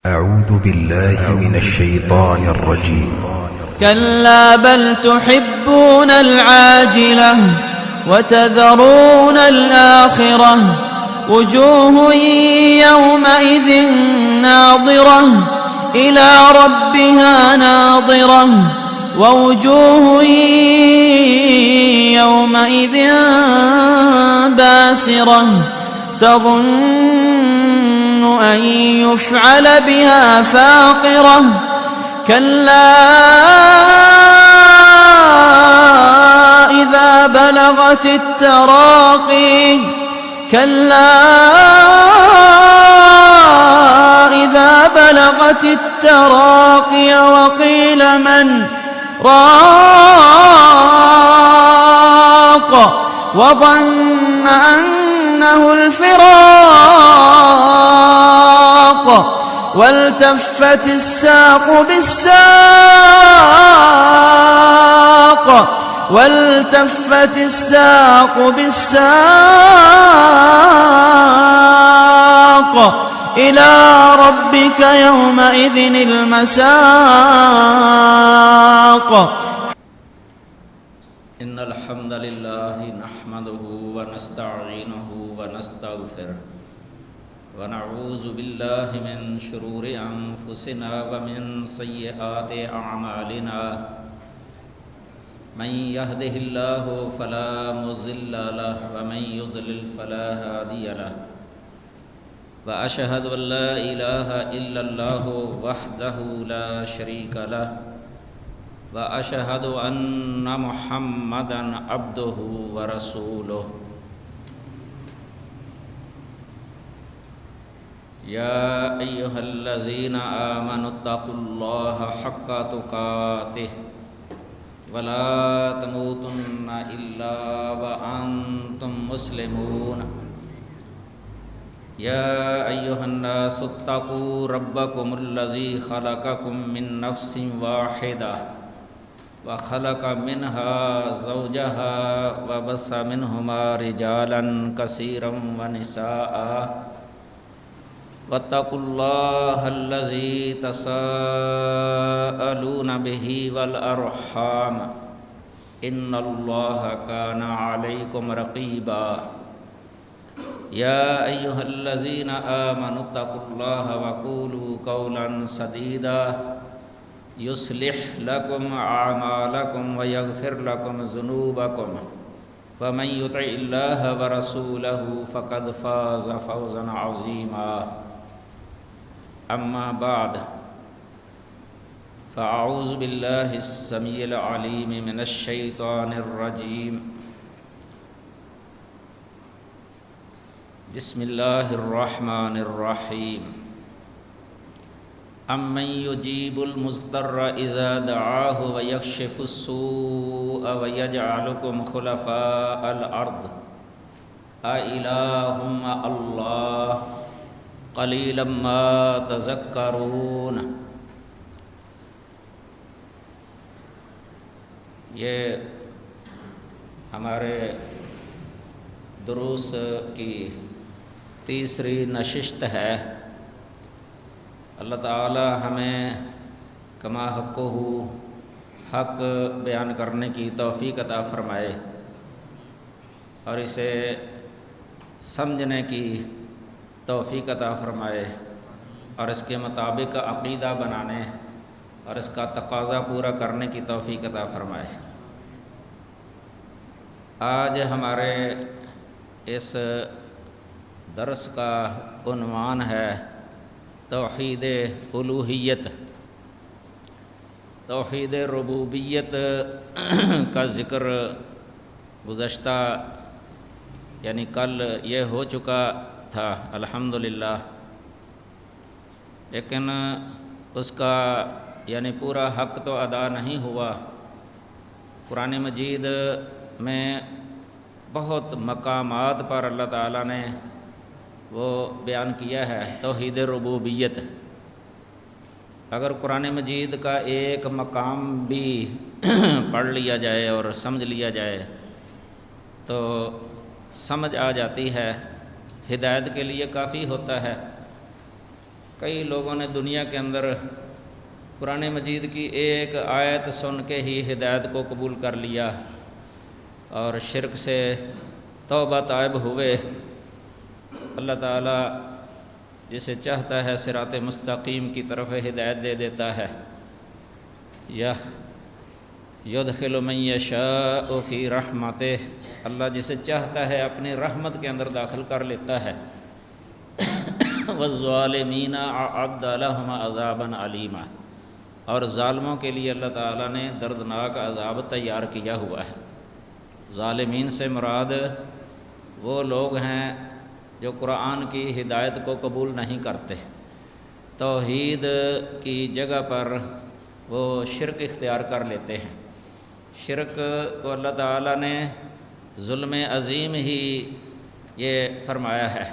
أعوذ بالله من الشيطان الرجيم. كلا بل تحبون العاجلة وتذرون الآخرة وجوه يومئذ ناظرة إلى ربها ناظرة ووجوه يومئذ باسرة تظن أن يفعل بها فاقرة كلا إذا بلغت التراقي وقيل من راق وظن أنه الفراق والتفت الساق بالساق إلى ربك يومئذ المساق. إن الحمد لله نحمده ونستعينه ونستغفره ونعوذ بالله من شرور أنفسنا ومن سيئات أعمالنا من يهده الله فلا مضل له ومن يضلل فلا هادي له وأشهد أن لا إله إلا الله وحده لا شريك له وأشهد أن محمدًا عبده ورسوله. يا أيها الذين آمنوا اتقوا الله حق تقاته ولا تموتن إلا وأنتم مسلمون. يا أيها الناس اتقوا ربكم الذي خلقكم من نفس واحدة وخلق منها زوجها وبث منهما رجالا كثيرا ونساء واتقوا الله الذي تساءلون به والأرحام إن الله كان عليكم رقيبا. يا أيها الذين آمنوا اتقوا الله وقولوا قولا سديدا يصلح لكم أعمالكم ويغفر لكم ذنوبكم ومن يطع الله ورسوله فقد فاز فوزا عظيما. أما بعد فأعوذ بالله السميع العليم من الشيطان الرجيم. بسم الله الرحمن الرحيم. أمن يجيب المضطر إذا دعاه ويكشف السوء ويجعلكم خلفاء الأرض أإله مع الله قليلا ما تذكرون. یہ ہمارے دروس کی تیسری نشست ہے. اللہ تعالی ہمیں کما حقہ حق بیان کرنے کی توفیق عطا فرمائے اور اسے سمجھنے کی توفیق عطا فرمائے اور اس کے مطابق عقیدہ بنانے اور اس کا تقاضا پورا کرنے کی توفیق عطا فرمائے. آج ہمارے اس درس کا عنوان ہے توحید الوہیت. توحید ربوبیت کا ذکر گزشتہ یعنی کل یہ ہو چکا تھا الحمدللہ، لیکن اس کا یعنی پورا حق تو ادا نہیں ہوا. قرآن مجید میں بہت مقامات پر اللہ تعالیٰ نے وہ بیان کیا ہے توحید ربوبیت. اگر قرآن مجید کا ایک مقام بھی پڑھ لیا جائے اور سمجھ لیا جائے تو سمجھ آ جاتی ہے، ہدایت کے لیے کافی ہوتا ہے. کئی لوگوں نے دنیا کے اندر قرآن مجید کی ایک آیت سن کے ہی ہدایت کو قبول کر لیا اور شرک سے توبہ طائب ہوئے۔ اللہ تعالیٰ جسے چاہتا ہے صراط مستقیم کی طرف ہدایت دے دیتا ہے۔ یدخل من یشاء فی رحمتہ، اللہ جسے چاہتا ہے اپنی رحمت کے اندر داخل کر لیتا ہے۔ والظالمین اعد لهم عذابا علیما، اور ظالموں کے لیے اللہ تعالیٰ نے دردناک عذاب تیار کیا ہوا ہے۔ ظالمین سے مراد وہ لوگ ہیں جو قرآن کی ہدایت کو قبول نہیں کرتے، توحید کی جگہ پر وہ شرک اختیار کر لیتے ہیں۔ شرک کو اللہ تعالیٰ نے ظلم عظیم ہی یہ فرمایا ہے۔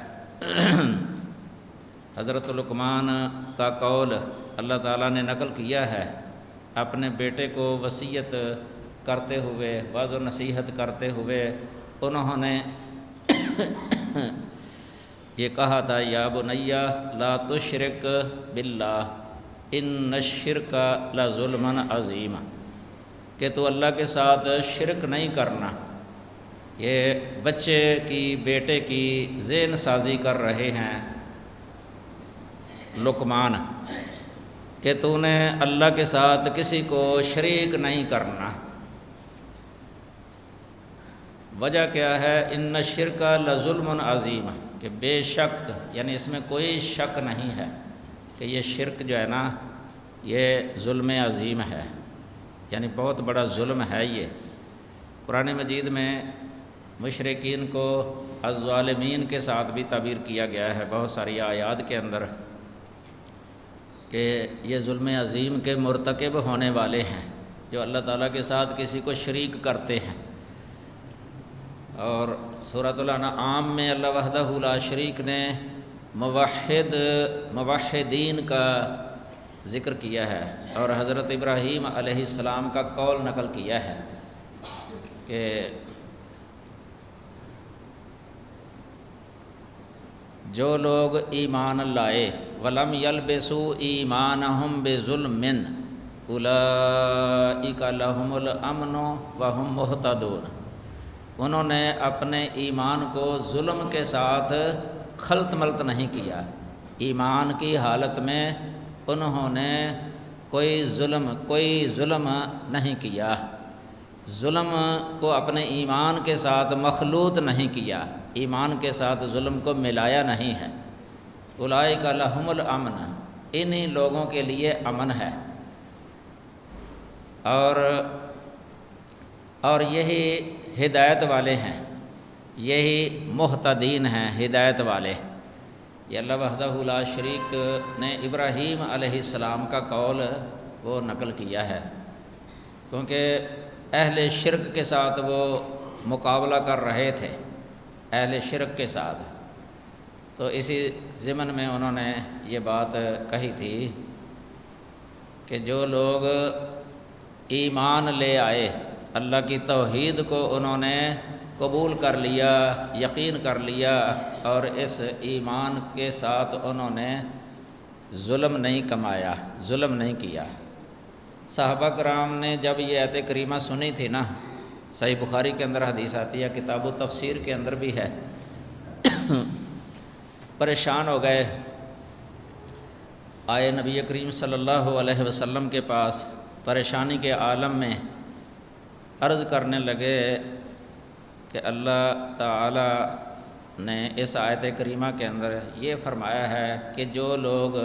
حضرت لقمان کا قول اللہ تعالیٰ نے نقل کیا ہے، اپنے بیٹے کو وصیت کرتے ہوئے، واعظ و نصیحت کرتے ہوئے انہوں نے یہ کہا تھا، یا بنی لا تشرک باللہ ان الشرک لظلم عظیم، کہ تو اللہ کے ساتھ شرک نہیں کرنا۔ یہ بچے کی، بیٹے کی ذہن سازی کر رہے ہیں لقمان کہ تو نے اللہ کے ساتھ کسی کو شریک نہیں کرنا۔ وجہ کیا ہے؟ ان الشرک لظلم عظیم، کہ بے شک، یعنی اس میں کوئی شک نہیں ہے کہ یہ شرک جو ہے نا یہ ظلم عظیم ہے، یعنی بہت بڑا ظلم ہے۔ یہ قرآن مجید میں مشرکین کو الظالمین کے ساتھ بھی تعبیر کیا گیا ہے بہت ساری آیات کے اندر، کہ یہ ظلم عظیم کے مرتکب ہونے والے ہیں جو اللہ تعالیٰ کے ساتھ کسی کو شریک کرتے ہیں۔ اور سورۃ الانعام میں اللہ وحدہ لا شریک نے موحدین کا ذکر کیا ہے، اور حضرت ابراہیم علیہ السلام کا قول نقل کیا ہے کہ جو لوگ ایمان لائے ولم یلبسوا ایمانہم بظلم اولئک لہم الامن وہم مہتدون، انہوں نے اپنے ایمان کو ظلم کے ساتھ خلط ملط نہیں کیا، ایمان کی حالت میں انہوں نے کوئی ظلم نہیں کیا، ظلم کو اپنے ایمان کے ساتھ مخلوط نہیں کیا، ایمان کے ساتھ ظلم کو ملایا نہیں ہے۔ اولئک لہم الامن، انہی لوگوں کے لیے امن ہے، اور یہی ہدایت والے ہیں، یہی مہتدین ہیں، ہدایت والے۔ یہ اللہ وحدہ لا شریک نے ابراہیم علیہ السلام کا قول وہ نقل کیا ہے، کیونکہ اہل شرک کے ساتھ وہ مقابلہ کر رہے تھے، اہل شرک کے ساتھ، تو اسی ضمن میں انہوں نے یہ بات کہی تھی کہ جو لوگ ایمان لے آئے، اللہ کی توحید کو انہوں نے قبول کر لیا، یقین کر لیا، اور اس ایمان کے ساتھ انہوں نے ظلم نہیں کمایا، ظلم نہیں کیا۔ صحابہ کرام نے جب یہ آیت کریمہ سنی تھی نا، صحیح بخاری کے اندر حدیث آتی ہے، کتاب التفسیر کے اندر بھی ہے، پریشان ہو گئے، آئے نبی کریم صلی اللہ علیہ وسلم کے پاس، پریشانی کے عالم میں عرض کرنے لگے کہ اللہ تعالی نے اس آیت کریمہ کے اندر یہ فرمایا ہے کہ جو لوگ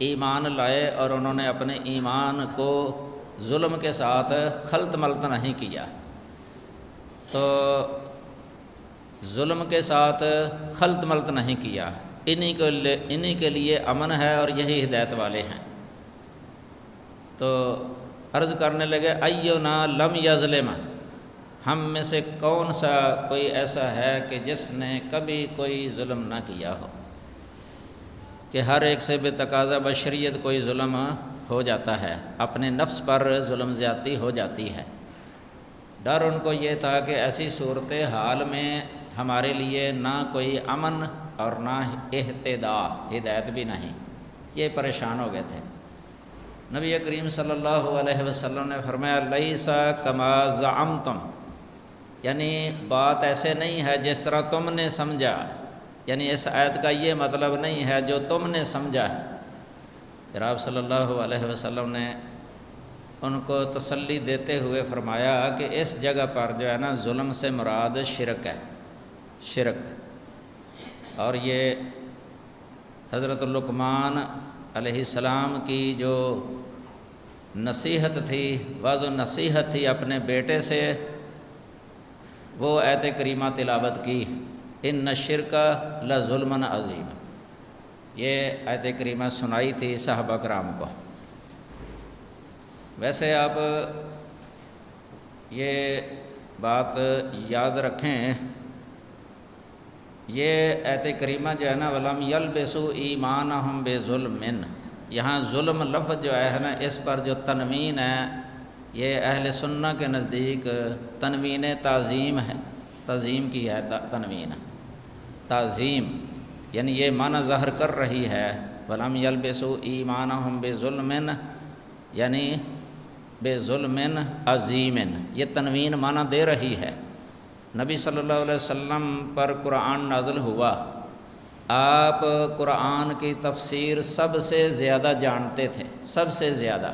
ایمان لائے اور انہوں نے اپنے ایمان کو ظلم کے ساتھ خلط ملط نہیں کیا، تو ظلم کے ساتھ خلط ملط نہیں کیا، انہی کے لیے امن ہے اور یہی ہدایت والے ہیں۔ تو عرض کرنے لگے اینا لم یظلم، ہم میں سے کون سا کوئی ایسا ہے کہ جس نے کبھی کوئی ظلم نہ کیا ہو، کہ ہر ایک سے بے تقاضا بشریت کوئی ظلم ہو جاتا ہے، اپنے نفس پر ظلم زیادتی ہو جاتی ہے۔ ڈر ان کو یہ تھا کہ ایسی صورت حال میں ہمارے لیے نہ کوئی امن اور نہ اہتداء، ہدایت بھی نہیں، یہ پریشان ہو گئے تھے۔ نبی کریم صلی اللہ علیہ وسلم نے فرمایا لیسا کما زعمتم، یعنی بات ایسے نہیں ہے جس طرح تم نے سمجھا، یعنی اس آیت کا یہ مطلب نہیں ہے جو تم نے سمجھا ہے۔ پھر آپ صلی اللہ علیہ وسلم نے ان کو تسلی دیتے ہوئے فرمایا کہ اس جگہ پر جو ہے نا ظلم سے مراد شرک ہے، شرک۔ اور یہ حضرت لقمان علیہ السلام کی جو نصیحت تھی، واضح و نصیحت تھی اپنے بیٹے سے، وہ آیت کریمہ تلاوت کی، ان الشرک لظلم عظیم، یہ آیت کریمہ سنائی تھی صحابہ کرام کو۔ ویسے آپ یہ بات یاد رکھیں، یہ آیت کریمہ جو ہے نا وَلَمْ يَلْبِسُوا إِيمَانَهُمْ بِظُلْمٍ، یہاں ظلم لفظ جو ہے نا اس پر جو تنوین ہے یہ اہل سنہ کے نزدیک تنوین تعظیم ہے، تعظیم کی ہے تنوین، تعظیم، یعنی یہ معنی ظاہر کر رہی ہے وَلَمْ يَلْبِسُوا إِيمَانَهُمْ بِظُلْمٍ، یعنی بے ظلم عظیم، یہ تنوین معنی دے رہی ہے۔ نبی صلی اللہ علیہ وسلم پر قرآن نازل ہوا، آپ قرآن کی تفسیر سب سے زیادہ جانتے تھے، سب سے زیادہ۔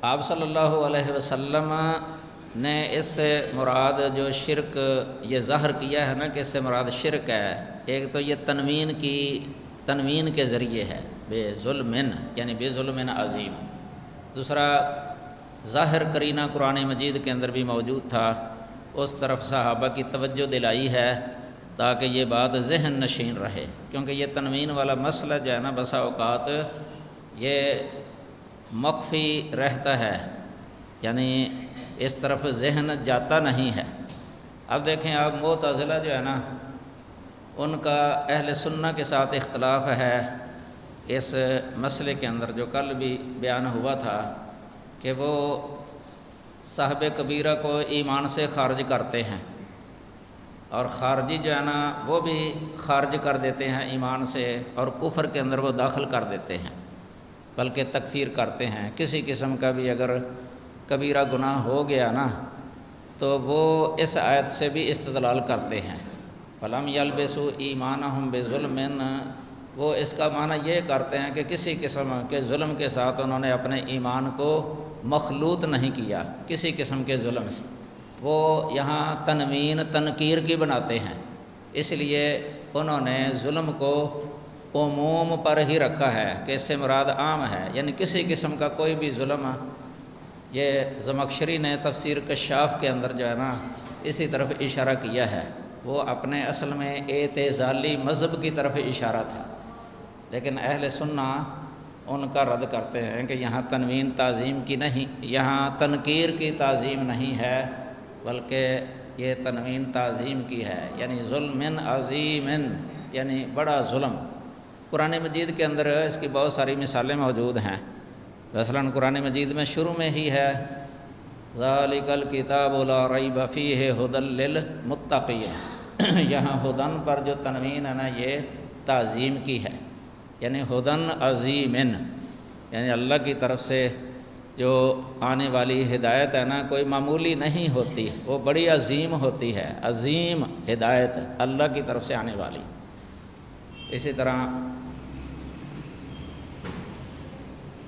آپ صلی اللہ علیہ وسلم نے اس سے مراد جو شرک یہ ظاہر کیا ہے نا کہ اس سے مراد شرک ہے، ایک تو یہ تنوین کے ذریعے ہے بے ظلم، یعنی بے ظلم عظیم، دوسرا ظاہر قرینہ قرآن مجید کے اندر بھی موجود تھا، اس طرف صحابہ کی توجہ دلائی ہے تاکہ یہ بات ذہن نشین رہے، کیونکہ یہ تنوین والا مسئلہ جو ہے نا بسا اوقات یہ مخفی رہتا ہے، یعنی اس طرف ذہن جاتا نہیں ہے۔ اب دیکھیں آپ معتزلہ جو ہے نا ان کا اہل سنہ کے ساتھ اختلاف ہے اس مسئلے کے اندر، جو کل بھی بیان ہوا تھا کہ وہ صاحب کبیرہ کو ایمان سے خارج کرتے ہیں، اور خارجی جو ہے نا وہ بھی خارج کر دیتے ہیں ایمان سے، اور کفر کے اندر وہ داخل کر دیتے ہیں، بلکہ تکفیر کرتے ہیں۔ کسی قسم کا بھی اگر کبیرہ گناہ ہو گیا نا تو وہ اس آیت سے بھی استدلال کرتے ہیں، فَلَمْ يَلْبِسُوا إِيمَانَهُمْ بِظُلْمٍ، وہ اس کا معنی یہ کرتے ہیں کہ کسی قسم کے ظلم کے ساتھ انہوں نے اپنے ایمان کو مخلوط نہیں کیا، کسی قسم کے ظلم سے۔ وہ یہاں تنوین تنکیر کی بناتے ہیں، اس لیے انہوں نے ظلم کو عموم پر ہی رکھا ہے کہ اس سے مراد عام ہے، یعنی کسی قسم کا کوئی بھی ظلم۔ یہ زمخشری نے تفسیر کشاف کے اندر جو ہے نا اسی طرف اشارہ کیا ہے، وہ اپنے اصل میں اعتزالی مذہب کی طرف اشارہ تھا، لیکن اہل سنہ ان کا رد کرتے ہیں کہ یہاں تنوین تعظیم کی نہیں، یہاں تنکیر کی تعظیم نہیں ہے، بلکہ یہ تنوین تعظیم کی ہے، یعنی ظلم عظیم، یعنی بڑا ظلم۔ قرآن مجید کے اندر اس کی بہت ساری مثالیں موجود ہیں، مثلاً قرآن مجید میں شروع میں ہی ہے ذَلِكَ الْكِتَابُ لَا رَيْبَ فِيهِ هُدًى لِّلْمُتَّقِينَ، یہاں ہدن پر جو تنوین ہے نا یہ تعظیم کی ہے، یعنی ہدن عظیم، یعنی اللہ کی طرف سے جو آنے والی ہدایت ہے نا کوئی معمولی نہیں ہوتی، وہ بڑی عظیم ہوتی ہے، عظیم ہدایت اللہ کی طرف سے آنے والی۔ اسی طرح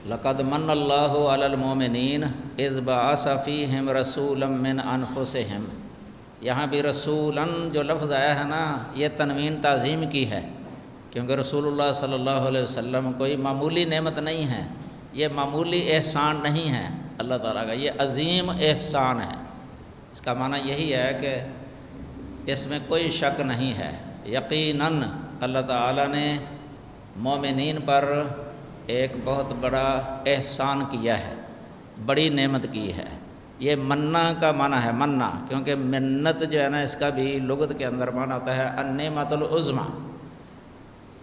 لَقَدْ مَنَّ اللَّهُ عَلَى الْمُؤْمِنِينَ إِذْ بَعَثَ فِيهِمْ رَسُولًا مِّنْ أَنفُسِهِمْ، یہاں بھی رسولاً جو لفظ آیا ہے نا یہ تنوین تعظیم کی ہے، کیونکہ رسول اللہ صلی اللہ علیہ وسلم کوئی معمولی نعمت نہیں ہے، یہ معمولی احسان نہیں ہے اللہ تعالیٰ کا، یہ عظیم احسان ہے۔ اس کا معنی یہی ہے کہ اس میں کوئی شک نہیں ہے، یقیناً اللہ تعالیٰ نے مومنین پر ایک بہت بڑا احسان کیا ہے، بڑی نعمت کی ہے۔ یہ منا کا معنی ہے، منا، کیونکہ منت جو ہے نا اس کا بھی لغت کے اندر معنی ہوتا ہے النعمت العظمیٰ۔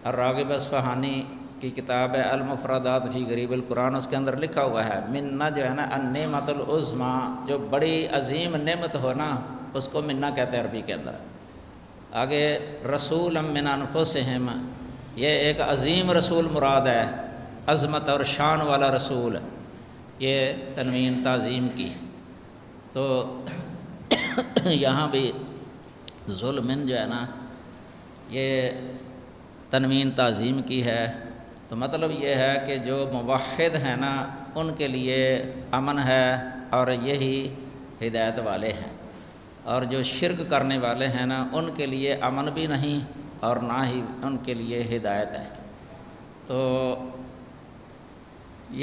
الراغب اصفہانی کی کتاب ہے المفردات فی غریب القرآن، اس کے اندر لکھا ہوا ہے منا جو ہے نا النعمت العظمیٰ، جو بڑی عظیم نعمت ہو نا اس کو منا کہتے ہیں عربی کے اندر۔ آگے رسول من انفسہم، یہ ایک عظیم رسول مراد ہے، عظمت اور شان والا رسول، یہ تنوین تعظیم کی۔ تو یہاں بھی ظلم جو ہے نا یہ تنوین تعظیم کی ہے، تو مطلب یہ ہے کہ جو موحد ہیں نا ان کے لیے امن ہے اور یہی ہدایت والے ہیں، اور جو شرک کرنے والے ہیں نا ان کے لیے امن بھی نہیں اور نہ ہی ان کے لیے ہدایت ہے۔ تو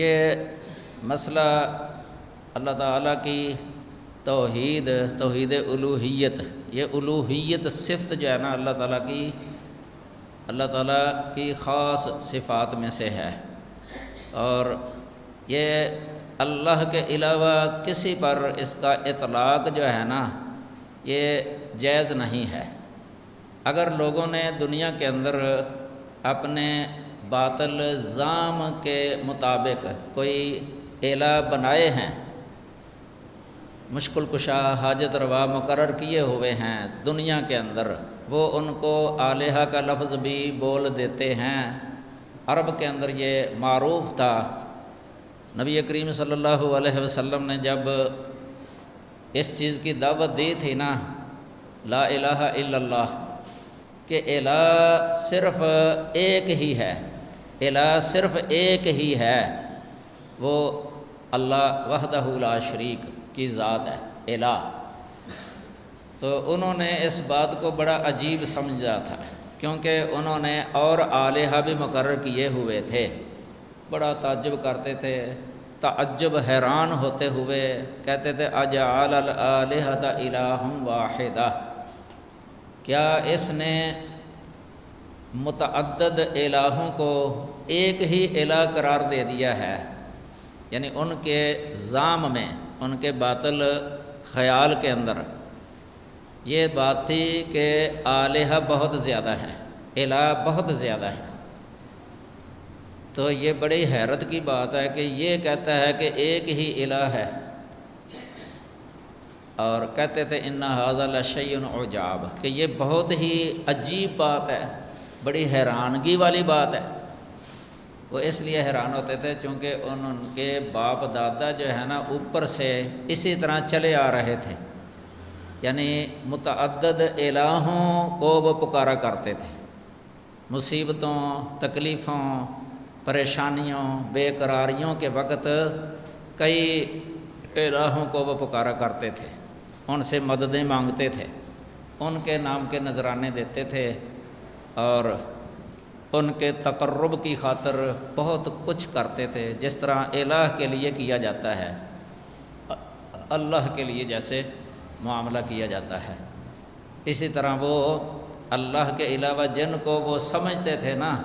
یہ مسئلہ اللہ تعالیٰ کی توحید الوہیت، یہ الوہیت صفت جو ہے نا اللہ تعالیٰ کی خاص صفات میں سے ہے، اور یہ اللہ کے علاوہ کسی پر اس کا اطلاق جو ہے نا یہ جائز نہیں ہے۔ اگر لوگوں نے دنیا کے اندر اپنے باطل زعم کے مطابق کوئی الہ بنائے ہیں، مشکل کشا حاجت روا مقرر کیے ہوئے ہیں دنیا کے اندر، وہ ان کو الہ کا لفظ بھی بول دیتے ہیں۔ عرب کے اندر یہ معروف تھا۔ نبی کریم صلی اللہ علیہ وسلم نے جب اس چیز کی دعوت دی تھی نا، لا الہ الا اللہ، کہ الہ صرف ایک ہی ہے، الہ صرف ایک ہی ہے، وہ اللہ وحدہ لا شریک کی ذات ہے الہ۔ تو انہوں نے اس بات کو بڑا عجیب سمجھا تھا، کیونکہ انہوں نے اور آلہہ بھی مقرر کیے ہوئے تھے۔ بڑا تعجب کرتے تھے، تعجب حیران ہوتے ہوئے کہتے تھے اجعل الآلہۃ الہا واحدہ، کیا اس نے متعدد الہوں کو ایک ہی الہ قرار دے دیا ہے؟ یعنی ان کے زعم میں، ان کے باطل خیال کے اندر یہ بات تھی کہ آلہہ بہت زیادہ ہیں، الہ بہت زیادہ ہیں۔ تو یہ بڑی حیرت کی بات ہے کہ یہ کہتا ہے کہ ایک ہی الہ ہے، اور کہتے تھے ان ھذا لشیء عجاب، کہ یہ بہت ہی عجیب بات ہے، بڑی حیرانگی والی بات ہے۔ وہ اس لیے حیران ہوتے تھے چونکہ ان کے باپ دادا جو ہے نا اوپر سے اسی طرح چلے آ رہے تھے، یعنی متعدد الہوں کو وہ پکارا کرتے تھے، مصیبتوں، تکلیفوں، پریشانیوں، بے قراریوں کے وقت کئی الہوں کو وہ پکارا کرتے تھے، ان سے مددیں مانگتے تھے، ان کے نام کے نذرانے دیتے تھے، اور ان کے تقرب کی خاطر بہت کچھ کرتے تھے، جس طرح الہ کے لیے کیا جاتا ہے، اللہ کے لیے جیسے معاملہ کیا جاتا ہے، اسی طرح وہ اللہ کے علاوہ جن کو وہ سمجھتے تھے نا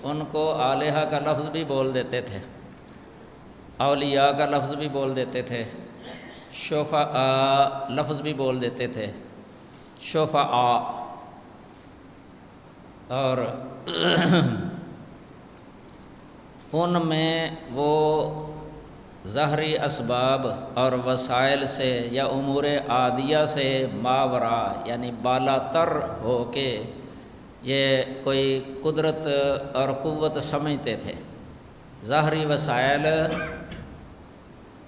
ان کو الہ کا لفظ بھی بول دیتے تھے، اولیاء کا لفظ بھی بول دیتے تھے، شفعاء لفظ بھی بول دیتے تھے، شفعاء، اور ان میں وہ ظاہری اسباب اور وسائل سے یا امور عادیہ سے ماورا، یعنی بالا تر ہو کے یہ کوئی قدرت اور قوت سمجھتے تھے۔ ظاہری وسائل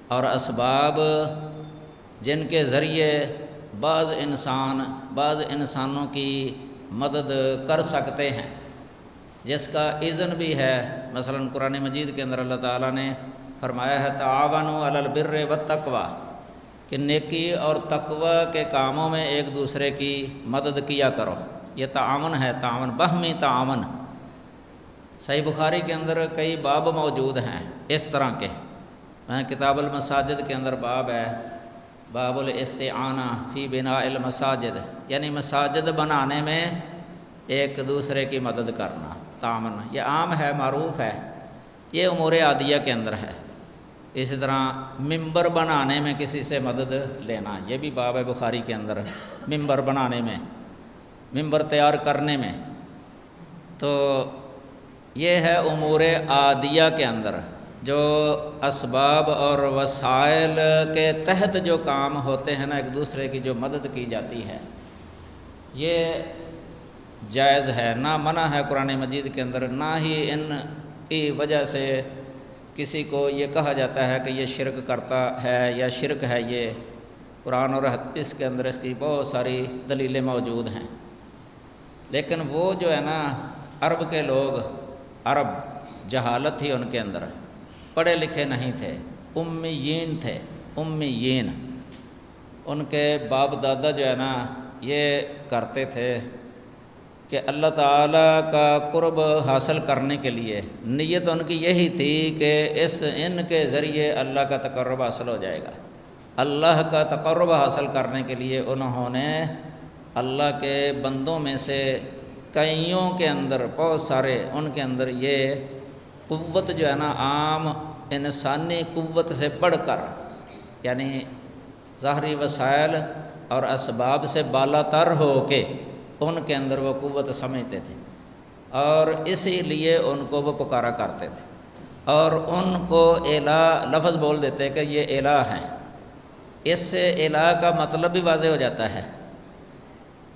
اور اسباب جن کے ذریعے بعض انسانوں کی مدد کر سکتے ہیں، جس کا اذن بھی ہے، مثلا قرآن مجید کے اندر اللہ تعالیٰ نے فرمایا ہے تعاونوا علی البر والتقوی، کہ نیکی اور تقوی کے کاموں میں ایک دوسرے کی مدد کیا کرو، یہ تعاون ہے، تعاون، باہمی تعاون۔ صحیح بخاری کے اندر کئی باب موجود ہیں اس طرح کے، کتاب المساجد کے اندر باب ہے، باب الاستعانہ فی بناء المساجد، یعنی مساجد بنانے میں ایک دوسرے کی مدد کرنا، تعاون، یہ عام ہے، معروف ہے، یہ امور عادیہ کے اندر ہے۔ اسی طرح ممبر بنانے میں کسی سے مدد لینا، یہ بھی باب ہے بخاری کے اندر، ممبر بنانے میں، ممبر تیار کرنے میں۔ تو یہ ہے امور عادیہ کے اندر جو اسباب اور وسائل کے تحت جو کام ہوتے ہیں نا، ایک دوسرے کی جو مدد کی جاتی ہے۔ یہ جائز ہے، نہ منع ہے قرآن مجید کے اندر، نہ ہی ان کی وجہ سے کسی کو یہ کہا جاتا ہے کہ یہ شرک کرتا ہے یا شرک ہے۔ یہ قرآن اور حدیث کے اندر اس کی بہت ساری دلیلیں موجود ہیں۔ لیکن وہ جو ہے نا عرب کے لوگ، عرب جہالت تھی ان کے اندر، پڑھے لکھے نہیں تھے، امیین تھے، امیین۔ ان کے باپ دادا جو ہے نا یہ کرتے تھے کہ اللہ تعالیٰ کا قرب حاصل کرنے کے لیے نیت ان کی یہی تھی کہ ان کے ذریعے اللہ کا تقرب حاصل ہو جائے گا۔ اللہ کا تقرب حاصل کرنے کے لیے انہوں نے اللہ کے بندوں میں سے کئیوں کے اندر، بہت سارے ان کے اندر یہ قوت جو ہے نا عام انسانی قوت سے بڑھ کر، یعنی ظاہری وسائل اور اسباب سے بالا تر ہو کے ان کے اندر وہ قوت سمجھتے تھے، اور اسی لیے ان کو وہ پکارا کرتے تھے، اور ان کو الہ لفظ بول دیتے کہ یہ الہ ہیں۔ اس سے الہ کا مطلب بھی واضح ہو جاتا ہے۔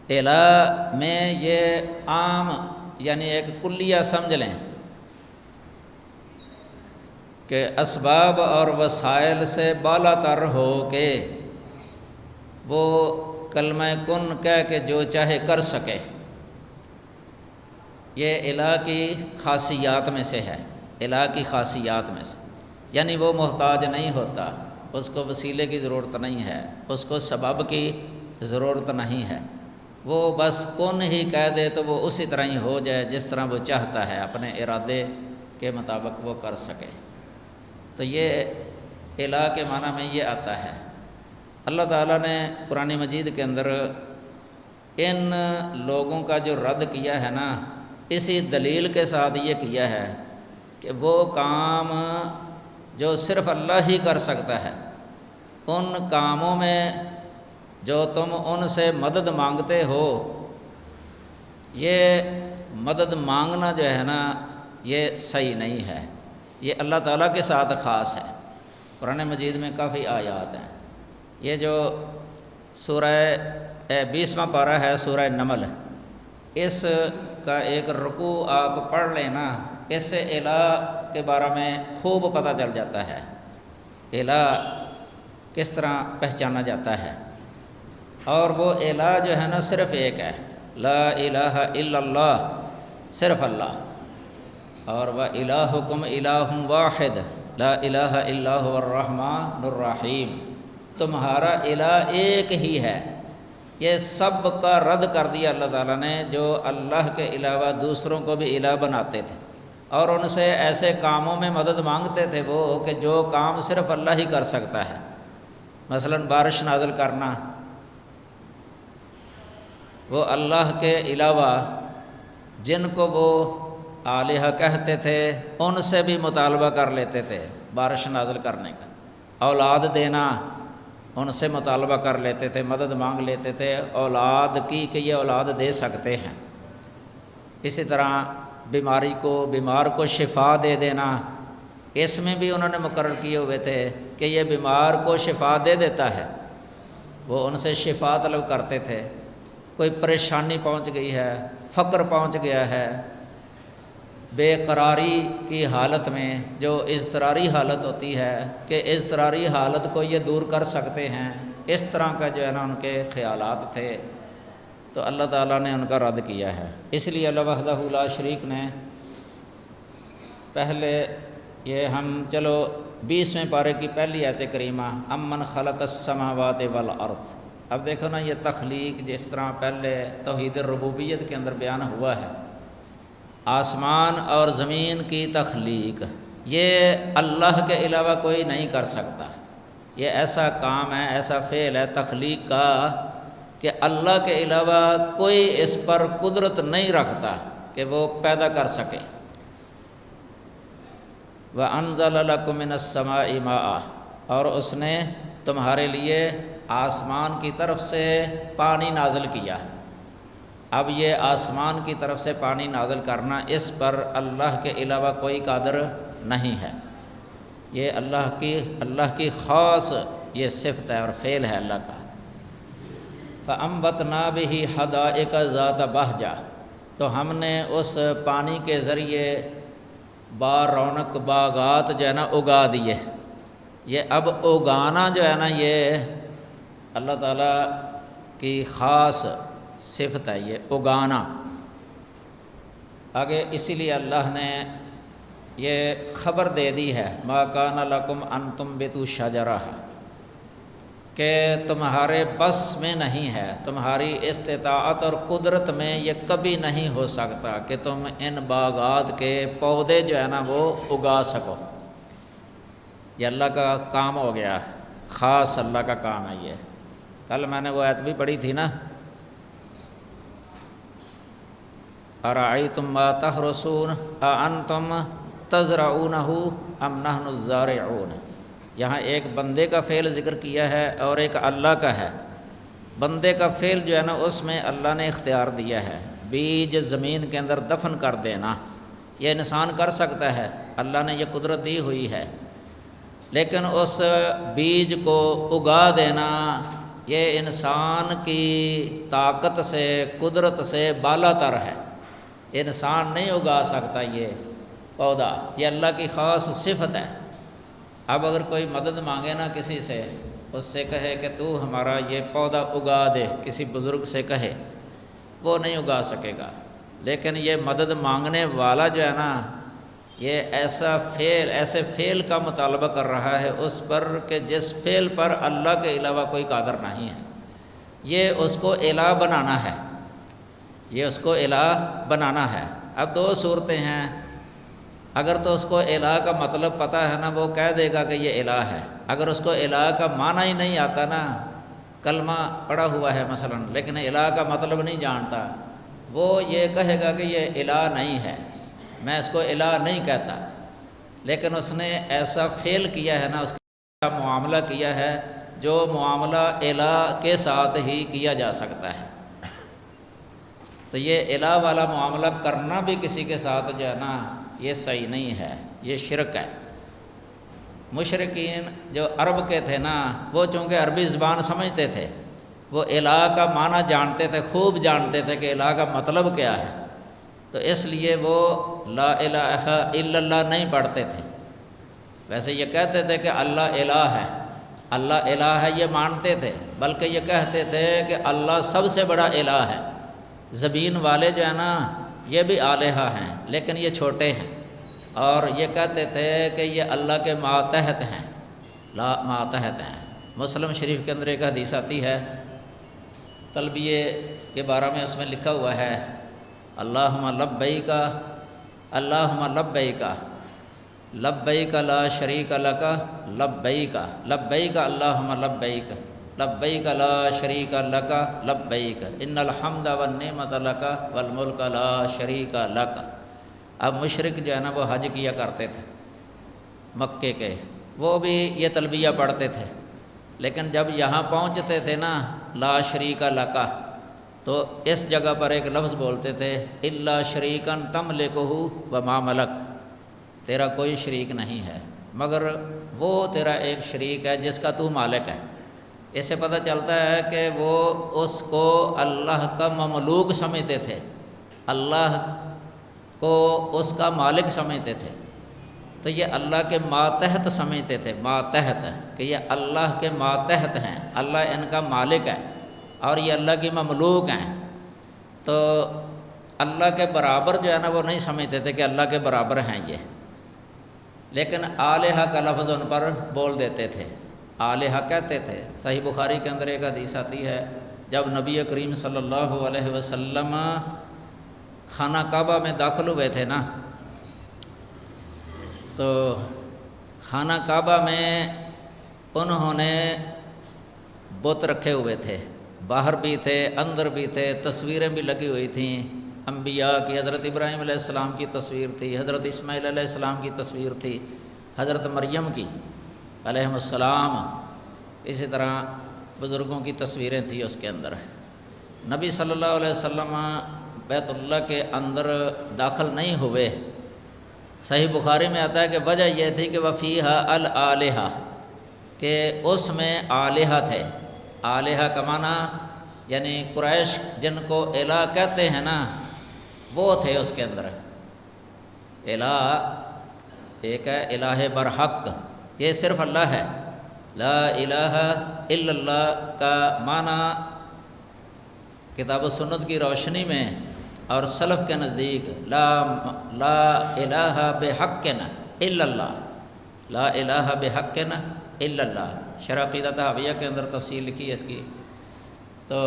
الہ میں یہ عام یعنی ایک کلیہ سمجھ لیں کہ اسباب اور وسائل سے بالا تر ہو کے وہ کلمہ کن کہہ کے جو چاہے کر سکے، یہ الہ کی خاصیات میں سے ہے، الہ کی خاصیات میں سے، یعنی وہ محتاج نہیں ہوتا، اس کو وسیلے کی ضرورت نہیں ہے، اس کو سبب کی ضرورت نہیں ہے، وہ بس کن ہی کہہ دے تو وہ اسی طرح ہی ہو جائے جس طرح وہ چاہتا ہے، اپنے ارادے کے مطابق وہ کر سکے۔ تو یہ الہ کے معنی میں یہ آتا ہے۔ اللہ تعالیٰ نے قرآن مجید کے اندر ان لوگوں کا جو رد کیا ہے نا، اسی دلیل کے ساتھ یہ کیا ہے کہ وہ کام جو صرف اللہ ہی کر سکتا ہے، ان کاموں میں جو تم ان سے مدد مانگتے ہو، یہ مدد مانگنا جو ہے نا یہ صحیح نہیں ہے، یہ اللہ تعالیٰ کے ساتھ خاص ہے۔ قرآن مجید میں کافی آیات ہیں۔ یہ جو سورہ 20واں پارہ ہے سورہ نمل، اس کا ایک رکوع آپ پڑھ لیں نا، اس سے الہ کے بارے میں خوب پتہ چل جاتا ہے، الہ کس طرح پہچانا جاتا ہے۔ اور وہ الہ جو ہے نا صرف ایک ہے، لا الہ الا اللہ، صرف اللہ، اور وَإِلَٰهُكُمْ إِلَٰهٌ وَاحِدٌ لَا إِلَٰهَ إِلَّا هُوَ الرَّحْمَٰنُ الرَّحِيمُ۔ تمہارا الہ ایک ہی ہے۔ یہ سب کا رد کر دیا اللہ تعالیٰ نے جو اللہ کے علاوہ دوسروں کو بھی الہ بناتے تھے، اور ان سے ایسے کاموں میں مدد مانگتے تھے وہ کہ جو کام صرف اللہ ہی کر سکتا ہے، مثلا بارش نازل کرنا، وہ اللہ کے علاوہ جن کو وہ الہ کہتے تھے ان سے بھی مطالبہ کر لیتے تھے بارش نازل کرنے کا۔ اولاد دینا، ان سے مطالبہ کر لیتے تھے، مدد مانگ لیتے تھے اولاد کی کہ یہ اولاد دے سکتے ہیں۔ اسی طرح بیمار کو شفا دے دینا، اس میں بھی انہوں نے مقرر کیے ہوئے تھے کہ یہ بیمار کو شفا دے دیتا ہے، وہ ان سے شفا طلب کرتے تھے۔ کوئی پریشانی پہنچ گئی ہے، فقر پہنچ گیا ہے، بے قراری کی حالت میں جو اضطراری حالت ہوتی ہے کہ اضطراری حالت کو یہ دور کر سکتے ہیں، اس طرح کا جو ہے نا ان کے خیالات تھے، تو اللہ تعالیٰ نے ان کا رد کیا ہے۔ اس لیے اللہ وحدہ لا شریک نے پہلے یہ ہم چلو 20ویں پارے کی پہلی آیت کریمہ امن خلق السماوات والارض، اب دیکھو نا یہ تخلیق جس طرح پہلے توحید الربوبیت کے اندر بیان ہوا ہے، آسمان اور زمین کی تخلیق یہ اللہ کے علاوہ کوئی نہیں کر سکتا، یہ ایسا کام ہے، ایسا فعل ہے تخلیق کا کہ اللہ کے علاوہ کوئی اس پر قدرت نہیں رکھتا کہ وہ پیدا کر سکے۔ وَأَنزَلَ لَكُم مِّنَ السَّمَاءِ مَاءً، اور اس نے تمہارے لیے آسمان کی طرف سے پانی نازل کیا۔ اب یہ آسمان کی طرف سے پانی نازل کرنا، اس پر اللہ کے علاوہ کوئی قادر نہیں ہے، یہ اللہ کی خاص یہ صفت ہے اور فعل ہے اللہ کا۔ فَأَنبَتْنَا بِهِ حَدَائِقَ ذَاتَ بَہْجَةٍ، تو ہم نے اس پانی کے ذریعے با رونق باغات جو ہے نا اگا دیے۔ یہ اب اگانا جو ہے نا یہ اللہ تعالیٰ کی خاص صفت ہے، یہ اگانا۔ آگے اسی لیے اللہ نے یہ خبر دے دی ہے مَا كَانَ لَكُمْ أَن تُنبِتُوا شَجَرَهَا، کہ تمہارے بس میں نہیں ہے، تمہاری استطاعت اور قدرت میں یہ کبھی نہیں ہو سکتا کہ تم ان باغات کے پودے جو ہے نا وہ اگا سکو۔ یہ اللہ کا کام ہو گیا، خاص اللہ کا کام ہے یہ۔ کل میں نے وہ آیت بھی پڑھی تھی نا، أَرَأَيْتُم مَّا تَحْرُثُونَ أَأَنتُم تَزْرَعُونَهُ أَمْ نَحْنُ الزَّارِعُونَ۔ یہاں ایک بندے کا فعل ذکر کیا ہے اور ایک اللہ کا ہے۔ بندے کا فعل جو ہے نا اس میں اللہ نے اختیار دیا ہے، بیج زمین کے اندر دفن کر دینا یہ انسان کر سکتا ہے، اللہ نے یہ قدرت دی ہوئی ہے، لیکن اس بیج کو اگا دینا یہ انسان کی طاقت سے قدرت سے بالا تر ہے۔ انسان نہیں اگا سکتا یہ پودا، یہ اللہ کی خاص صفت ہے۔ اب اگر کوئی مدد مانگے نا کسی سے، اس سے کہے کہ تو ہمارا یہ پودا اگا دے، کسی بزرگ سے کہے، وہ نہیں اگا سکے گا۔ لیکن یہ مدد مانگنے والا جو ہے نا یہ ایسے فعل کا مطالبہ کر رہا ہے اس پر کہ جس فعل پر اللہ کے علاوہ کوئی قادر نہیں ہے۔ یہ اس کو الہ بنانا ہے، یہ اس کو الہ بنانا ہے۔ اب دو صورتیں ہیں، اگر تو اس کو الہ کا مطلب پتہ ہے نا وہ کہہ دے گا کہ یہ الہ ہے۔ اگر اس کو الہ کا معنی ہی نہیں آتا نا، کلمہ پڑھا ہوا ہے مثلا لیکن الہ کا مطلب نہیں جانتا، وہ یہ کہے گا کہ یہ الہ نہیں ہے، میں اس کو الہ نہیں کہتا۔ لیکن اس نے ایسا فعل کیا ہے نا، اس کا معاملہ کیا ہے جو معاملہ الہ کے ساتھ ہی کیا جا سکتا ہے۔ تو یہ الہ والا معاملہ کرنا بھی کسی کے ساتھ جو ہے نا یہ صحیح نہیں ہے، یہ شرک ہے۔ مشرکین جو عرب کے تھے نا، وہ چونکہ عربی زبان سمجھتے تھے، وہ الہ کا معنی جانتے تھے، خوب جانتے تھے کہ الہ کا مطلب کیا ہے، تو اس لیے وہ لا الہ الا اللہ نہیں پڑھتے تھے۔ ویسے یہ کہتے تھے کہ اللہ الہ ہے، اللہ الہ ہے یہ مانتے تھے، بلکہ یہ کہتے تھے کہ اللہ سب سے بڑا الہ ہے۔ زمین والے جو ہے نا یہ بھی آلہہ ہیں لیکن یہ چھوٹے ہیں، اور یہ کہتے تھے کہ یہ اللہ کے ماتحت ہیں، لا ماتحت ہیں۔ مسلم شریف کے اندر ایک حدیث آتی ہے تلبیہ کے بارے میں، اس میں لکھا ہوا ہے اللہم لبیک اللہم لبیک لبیک لا شریک لک لبیک لبیک اللہم لبیک لبیک لا شریک لک لبیک ان الحمد والنعمت لک والملک لا شریک لک۔ اب مشرک جو ہے نا وہ حج کیا کرتے تھے مکے کے، وہ بھی یہ تلبیہ پڑھتے تھے، لیکن جب یہاں پہنچتے تھے نا لا شریک لک، تو اس جگہ پر ایک لفظ بولتے تھے الا شریکن تملکہ وما ملک، تیرا کوئی شریک نہیں ہے مگر وہ تیرا ایک شریک ہے جس کا تو مالک ہے۔ اس سے پتہ چلتا ہے کہ وہ اس کو اللہ کا مملوک سمجھتے تھے، اللہ کو اس کا مالک سمجھتے تھے، تو یہ اللہ کے ماتحت سمجھتے تھے، ماتحت کہ یہ اللہ کے ماتحت ہیں، اللہ ان کا مالک ہے اور یہ اللہ کی مملوک ہیں، تو اللہ کے برابر جو ہے نا وہ نہیں سمجھتے تھے کہ اللہ کے برابر ہیں یہ، لیکن آلہہ کا لفظ ان پر بول دیتے تھے، آلہہ کہتے تھے۔ صحیح بخاری کے اندر ایک حدیث آتی ہے، جب نبی کریم صلی اللہ علیہ وسلم خانہ کعبہ میں داخل ہوئے تھے نا، تو خانہ کعبہ میں انہوں نے بت رکھے ہوئے تھے، باہر بھی تھے اندر بھی تھے، تصویریں بھی لگی ہوئی تھیں انبیاء کی، حضرت ابراہیم علیہ السلام کی تصویر تھی، حضرت اسماعیل علیہ السلام کی تصویر تھی، حضرت مریم کی علیہ السلام، اسی طرح بزرگوں کی تصویریں تھیں اس کے اندر۔ نبی صلی اللہ علیہ وسلم بیت اللہ کے اندر داخل نہیں ہوئے۔ صحیح بخاری میں آتا ہے کہ وجہ یہ تھی کہ وفیہا الآلہہ، کہ اس میں آلہہ تھے، آلہہ کا معنی یعنی قریش جن کو الہ کہتے ہیں نا وہ تھے اس کے اندر۔ الہ ایک ہے الہ برحق، یہ صرف اللہ ہے، لا الہ الا اللہ کا معنی کتاب و سنت کی روشنی میں اور سلف کے نزدیک لا الہ بحق الا اللہ، لا الہ بحق الا اللہ۔ شرح عقیدہ طحاویہ کے اندر تفصیل لکھی ہے اس کی، تو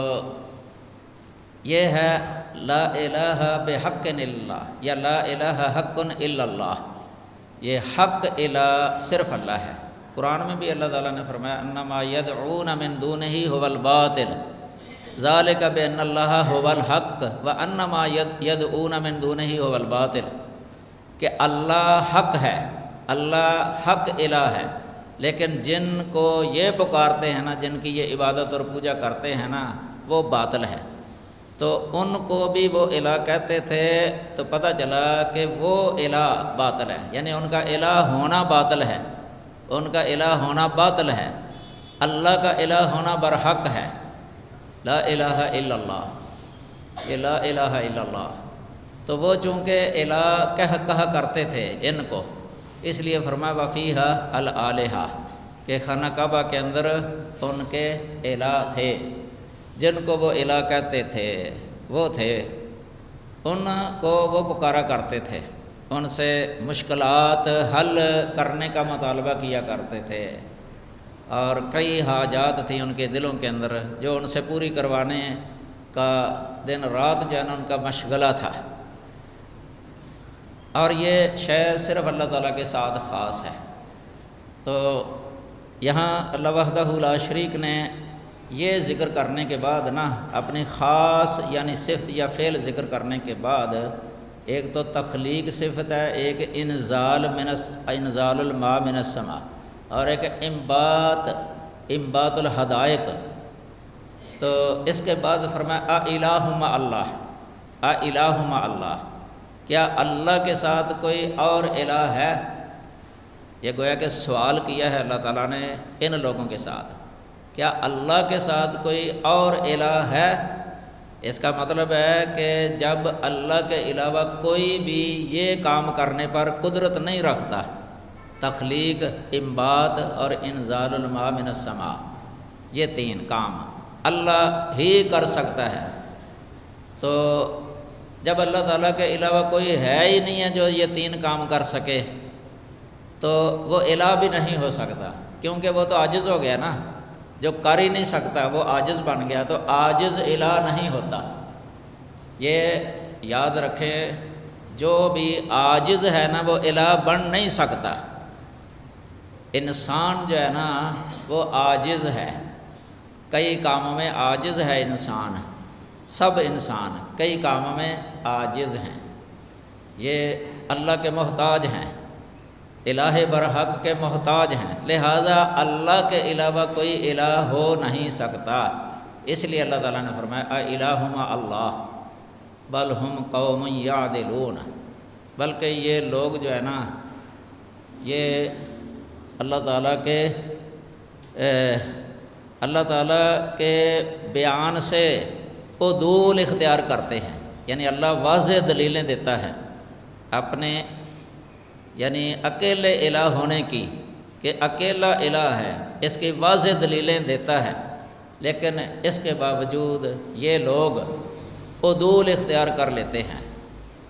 یہ ہے لا الہ بحق الا اللہ یا لا الہ حق الا اللہ، یہ حق الہ صرف اللہ ہے۔ قرآن میں بھی اللہ تعالیٰ نے فرمایا انما یدعون من دونہ هو الباطل ذالک بان اللہ هو الحق وانما یدعون من دونہ هو الباطل، کہ اللہ حق ہے، اللہ حق الہ ہے، لیکن جن کو یہ پکارتے ہیں نا، جن کی یہ عبادت اور پوجا کرتے ہیں نا، وہ باطل ہے۔ تو ان کو بھی وہ الہ کہتے تھے، تو پتہ چلا کہ وہ الہ باطل ہے، یعنی ان کا الہ ہونا باطل ہے، ان کا الہ ہونا باطل ہے، اللہ کا الہ ہونا برحق ہے۔ لا الہ الا اللہ، یہ لا الہ الا اللہ، تو وہ چونکہ الہ کہا کرتے تھے ان کو، اس لیے فرمایا وفیہا الالہہ، کہ خانہ کعبہ کے اندر ان کے الہ تھے، جن کو وہ الہ کہتے تھے وہ تھے، ان کو وہ پکارا کرتے تھے، ان سے مشکلات حل کرنے کا مطالبہ کیا کرتے تھے، اور کئی حاجات تھیں ان کے دلوں کے اندر جو ان سے پوری کروانے کا دن رات جو ہے نا ان کا مشغلہ تھا۔ اور یہ شے صرف اللہ تعالیٰ کے ساتھ خاص ہے۔ تو یہاں اللہ وحدہ لا شریک نے یہ ذکر کرنے کے بعد نا اپنی خاص یعنی صفت یا فعل ذکر کرنے کے بعد ایک تو تخلیق صفت ہے، ایک انزال الماء من السماء، اور ایک انبات الحدائق۔ تو اس کے بعد فرمایا الہ مع اللہ، الہ مع اللہ، کیا اللہ کے ساتھ کوئی اور الہ ہے؟ یہ گویا کہ سوال کیا ہے اللہ تعالیٰ نے ان لوگوں کے ساتھ، کیا اللہ کے ساتھ کوئی اور الہ ہے؟ اس کا مطلب ہے کہ جب اللہ کے علاوہ کوئی بھی یہ کام کرنے پر قدرت نہیں رکھتا، تخلیق، انبات اور انزال الماء من السماء، یہ تین کام اللہ ہی کر سکتا ہے، تو جب اللہ تعالیٰ کے علاوہ کوئی ہے ہی نہیں ہے جو یہ تین کام کر سکے، تو وہ الہ بھی نہیں ہو سکتا، کیونکہ وہ تو عاجز ہو گیا نا، جو کر ہی نہیں سکتا وہ عاجز بن گیا، تو عاجز الہ نہیں ہوتا۔ یہ یاد رکھیں، جو بھی عاجز ہے نا وہ الہ بن نہیں سکتا۔ انسان جو ہے نا وہ عاجز ہے، کئی کاموں میں عاجز ہے انسان، سب انسان کئی کاموں میں عاجز ہیں، یہ اللہ کے محتاج ہیں، الہ برحق کے محتاج ہیں، لہذا اللہ کے علاوہ کوئی الہ ہو نہیں سکتا۔ اس لیے اللہ تعالیٰ نے فرمایا الہ مع اللہ بل ہم قوم یعدلون، بلکہ یہ لوگ جو ہے نا یہ اللہ تعالیٰ کے بیان سے عدول اختیار کرتے ہیں، یعنی اللہ واضح دلیلیں دیتا ہے اپنے یعنی اکیلے الہ ہونے کی، کہ اکیلا الہ ہے، اس کی واضح دلیلیں دیتا ہے، لیکن اس کے باوجود یہ لوگ عدول اختیار کر لیتے ہیں۔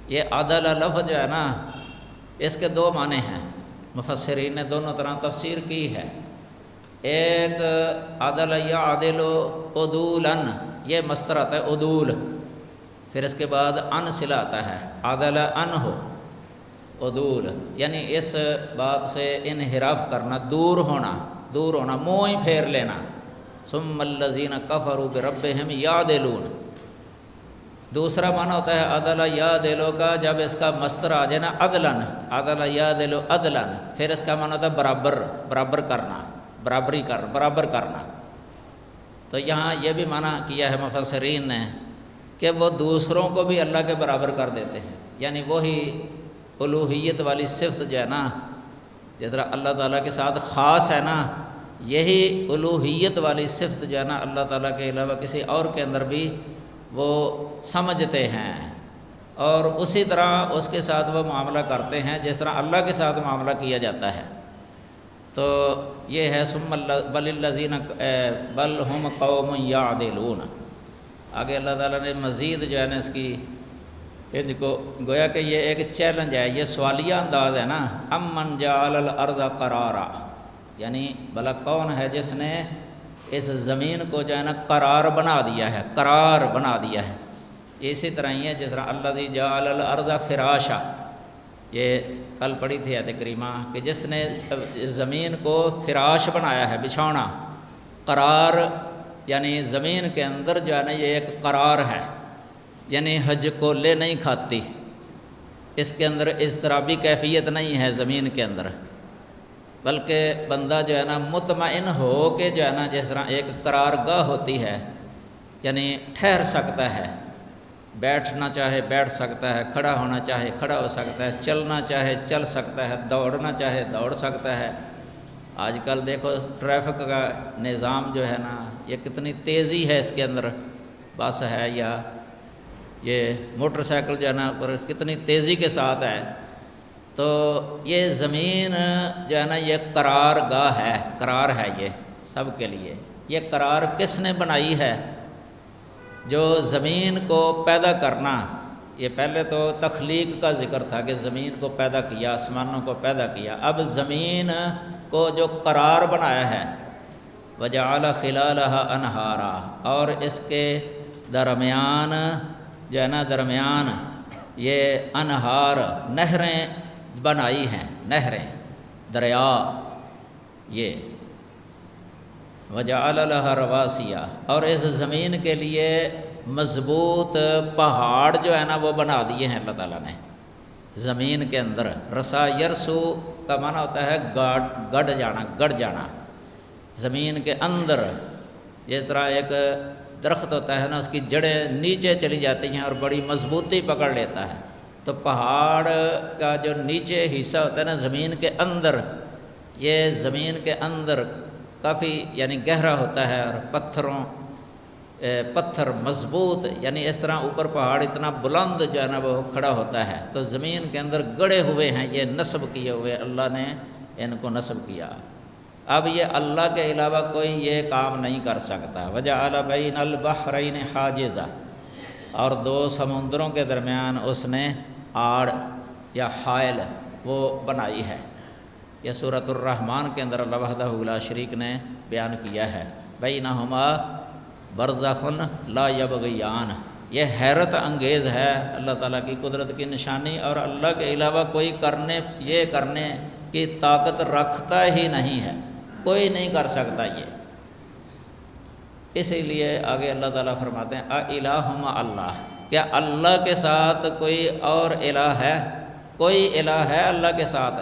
یہ عدل لفظ جو ہے نا اس کے دو معنی ہیں، مفسرین نے دونوں طرح تفسیر کی ہے۔ ایک عدل یعدل عدولا، یہ مصدر آتا ہے عدول، پھر اس کے بعد ان صلہ آتا ہے، عدل ان ہو عدول، یعنی اس بات سے انحراف کرنا، دور ہونا، منہ ہی پھیر لینا۔ ثم الذین کفروا بربہم یعدلون، دوسرا معنی ہوتا ہے عدل یعدلو کا، جب اس کا مصدر آ جائے نا عدلن، عدل یعدلو عدلن، پھر اس کا معنی ہوتا ہے برابر کرنا، برابر کرنا۔ تو یہاں یہ بھی معنی کیا ہے مفسرین نے کہ وہ دوسروں کو بھی اللہ کے برابر کر دیتے ہیں، یعنی وہی الوہیت والی صفت جو ہے نا، جس طرح اللہ تعالیٰ کے ساتھ خاص ہے نا، یہی الوہیت والی صفت جو ہے نا اللہ تعالیٰ کے علاوہ کسی اور کے اندر بھی وہ سمجھتے ہیں، اور اسی طرح اس کے ساتھ وہ معاملہ کرتے ہیں جس طرح اللہ کے ساتھ معاملہ کیا جاتا ہے۔ تو یہ ہے ثم بل الذین بل ہم قوم یعدلون۔ آگے اللہ تعالیٰ نے مزید جو ہے نا اس کی ان کو گویا کہ یہ ایک چیلنج ہے، یہ سوالیہ انداز ہے نا، امن جعل الارض قرارا، یعنی بھلا کون ہے جس نے اس زمین کو جو ہے نا قرار بنا دیا ہے، قرار بنا دیا ہے۔ اسی طرح ہی ہے جس طرح الذی جعل الارض فراشا، یہ کل پڑھی تھی آیت کریمہ کہ جس نے زمین کو فراش بنایا ہے، بچھونا، قرار یعنی زمین کے اندر جو ہے نا یہ ایک قرار ہے، یعنی حج کو لے نہیں کھاتی، اس کے اندر اضطرابی کیفیت نہیں ہے زمین کے اندر، بلکہ بندہ جو ہے نا مطمئن ہو کے جو ہے نا جس طرح ایک قرار گاہ ہوتی ہے، یعنی ٹھہر سکتا ہے، بیٹھنا چاہے بیٹھ سکتا ہے، کھڑا ہونا چاہے کھڑا ہو سکتا ہے، چلنا چاہے چل سکتا ہے، دوڑنا چاہے دوڑ سکتا ہے۔ آج کل دیکھو ٹریفک کا نظام جو ہے نا یہ کتنی تیزی ہے اس کے اندر، بس ہے یا یہ موٹر سائیکل جو ہے نا اور کتنی تیزی کے ساتھ ہے۔ تو یہ زمین جو ہے نا یہ قرار گاہ ہے، قرار ہے یہ سب کے لیے۔ یہ قرار کس نے بنائی ہے؟ جو زمین کو پیدا کرنا، یہ پہلے تو تخلیق کا ذکر تھا کہ زمین کو پیدا کیا، آسمانوں کو پیدا کیا، اب زمین کو جو قرار بنایا ہے، وجعل خلالها انہارا، اور اس کے درمیان جو ہے نا درمیان یہ انہار نہریں بنائی ہیں، نہریں دریا، یہ وجعل لها رواسیا، اور اس زمین کے لیے مضبوط پہاڑ جو ہے نا وہ بنا دیے ہیں اللہ تعالیٰ نے زمین کے اندر۔ رسا یرسو کا معنی ہوتا ہے گڑ جانا، گڑ جانا زمین کے اندر، جس طرح ایک درخت ہوتا ہے نا اس کی جڑیں نیچے چلی جاتی ہیں اور بڑی مضبوطی پکڑ لیتا ہے، تو پہاڑ کا جو نیچے حصہ ہوتا ہے نا زمین کے اندر، یہ زمین کے اندر کافی یعنی گہرا ہوتا ہے، اور پتھر مضبوط، یعنی اس طرح اوپر پہاڑ اتنا بلند جو ہے نا وہ کھڑا ہوتا ہے، تو زمین کے اندر گڑے ہوئے ہیں، یہ نصب کیے ہوئے اللہ نے ان کو نصب کیا۔ اب یہ اللہ کے علاوہ کوئی یہ کام نہیں کر سکتا۔ وجعل بین البحرین حاجزا، اور دو سمندروں کے درمیان اس نے آڑ یا حائل وہ بنائی ہے۔ یہ سورۃ الرحمن کے اندر اللہ وحدہ لا شریک نے بیان کیا ہے، بینہما برزخ لا یبغیان۔ یہ حیرت انگیز ہے اللہ تعالیٰ کی قدرت کی نشانی، اور اللہ کے علاوہ کوئی یہ کرنے کی طاقت رکھتا ہی نہیں ہے، کوئی نہیں کر سکتا یہ۔ اسی لیے آگے اللہ تعالیٰ فرماتے ہیں اِلٰہٌ مع اللہ، کیا اللہ کے ساتھ کوئی اور الہ ہے؟ کوئی الہ ہے اللہ کے ساتھ،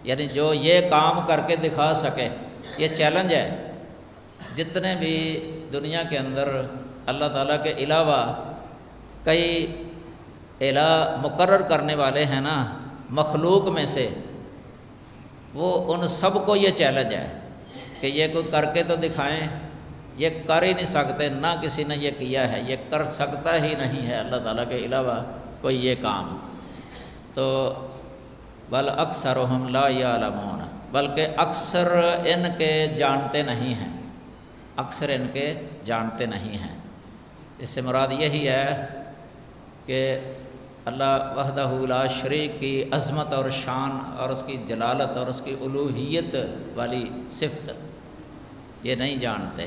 یعنی جو یہ کام کر کے دکھا سکے؟ یہ چیلنج ہے۔ جتنے بھی دنیا کے اندر اللہ تعالیٰ کے علاوہ کئی الہ مقرر کرنے والے ہیں نا مخلوق میں سے، وہ ان سب کو یہ چیلنج ہے کہ یہ کوئی کر کے تو دکھائیں، یہ کر ہی نہیں سکتے، نہ کسی نے یہ کیا ہے، یہ کر سکتا ہی نہیں ہے اللہ تعالیٰ کے علاوہ کوئی یہ کام۔ تو بل اکثرہم لا یعلمون، بلکہ اکثر ان کے جانتے نہیں ہیں، اکثر ان کے جانتے نہیں ہیں۔ اس سے مراد یہی ہے کہ اللہ وحدہ لا شریک کی عظمت اور شان اور اس کی جلالت اور اس کی الوہیت والی صفت یہ نہیں جانتے۔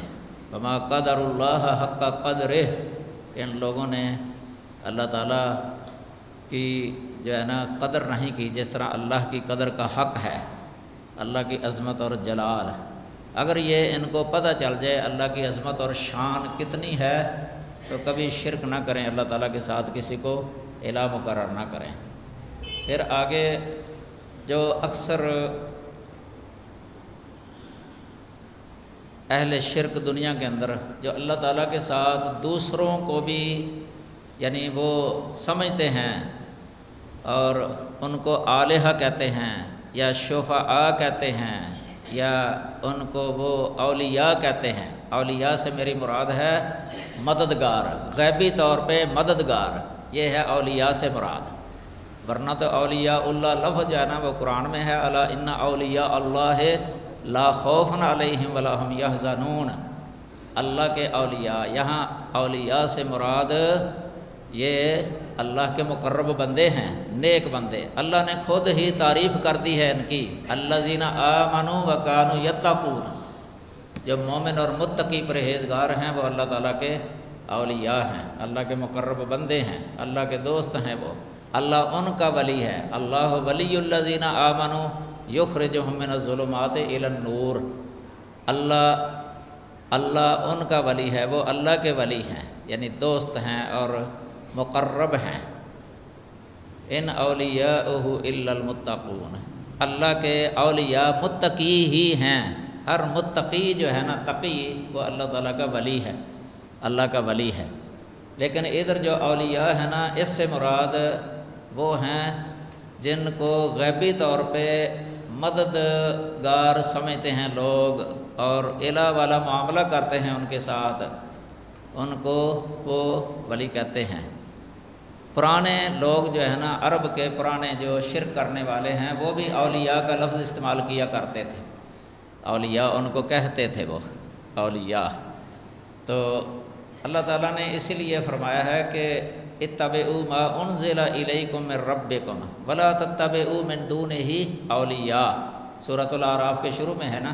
وما قدر اللہ حق قدرہ، ان لوگوں نے اللہ تعالیٰ کی جو ہے نا قدر نہیں کی جس طرح اللہ کی قدر کا حق ہے، اللہ کی عظمت اور جلال۔ اگر یہ ان کو پتہ چل جائے اللہ کی عظمت اور شان کتنی ہے تو کبھی شرک نہ کریں، اللہ تعالیٰ کے ساتھ کسی کو الہ مقرر نہ کریں۔ پھر آگے جو اکثر اہل شرک دنیا کے اندر جو اللہ تعالیٰ کے ساتھ دوسروں کو بھی یعنی وہ سمجھتے ہیں اور ان کو آلہہ کہتے ہیں یا شفعاء کہتے ہیں یا ان کو وہ اولیاء کہتے ہیں۔ اولیاء سے میری مراد ہے مددگار، غیبی طور پہ مددگار، یہ ہے اولیاء سے مراد۔ ورنہ تو اولیاء اللہ لفظ جو ہے نا وہ قرآن میں ہے، الا ان اولیاء اللہ لا خوف علیہم ولا ہم یحزنون۔ اللہ کے اولیاء، یہاں اولیاء سے مراد یہ اللہ کے مقرب بندے ہیں، نیک بندے۔ اللہ نے خود ہی تعریف کر دی ہے ان کی، الذین آمنوا وکانوا یتقون۔ جو مومن اور متقی پرہیزگار ہیں وہ اللہ تعالیٰ کے اولیاء ہیں، اللہ کے مقرب بندے ہیں، اللہ کے دوست ہیں وہ۔ اللہ ان کا ولی ہے، اللہ ولی الذین آمنوا یخرجہم من الظلمات الی النور۔ اللہ ان کا ولی ہے، وہ اللہ کے ولی ہیں، یعنی دوست ہیں اور مقرب ہیں۔ ان اولیاءہ الا المتقون، اللہ کے اولیاء متقی ہی ہیں۔ ہر متقی جو ہے نا، تقی، وہ اللہ تعالیٰ کا ولی ہے، اللہ کا ولی ہے۔ لیکن ادھر جو اولیاء ہے نا، اس سے مراد وہ ہیں جن کو غیبی طور پہ مددگار سمجھتے ہیں لوگ اور الہ والا معاملہ کرتے ہیں ان کے ساتھ، ان کو وہ ولی کہتے ہیں۔ پرانے لوگ جو ہے نا، عرب کے پرانے جو شرک کرنے والے ہیں، وہ بھی اولیاء کا لفظ استعمال کیا کرتے تھے، اولیاء ان کو کہتے تھے وہ اولیاء۔ تو اللہ تعالیٰ نے اسی لیے فرمایا ہے کہ اتبعوا ما انزل الیکم من ربکم ولا تتبعوا من دونہ اولیاء۔ سورۃ الاعراف کے شروع میں ہے نا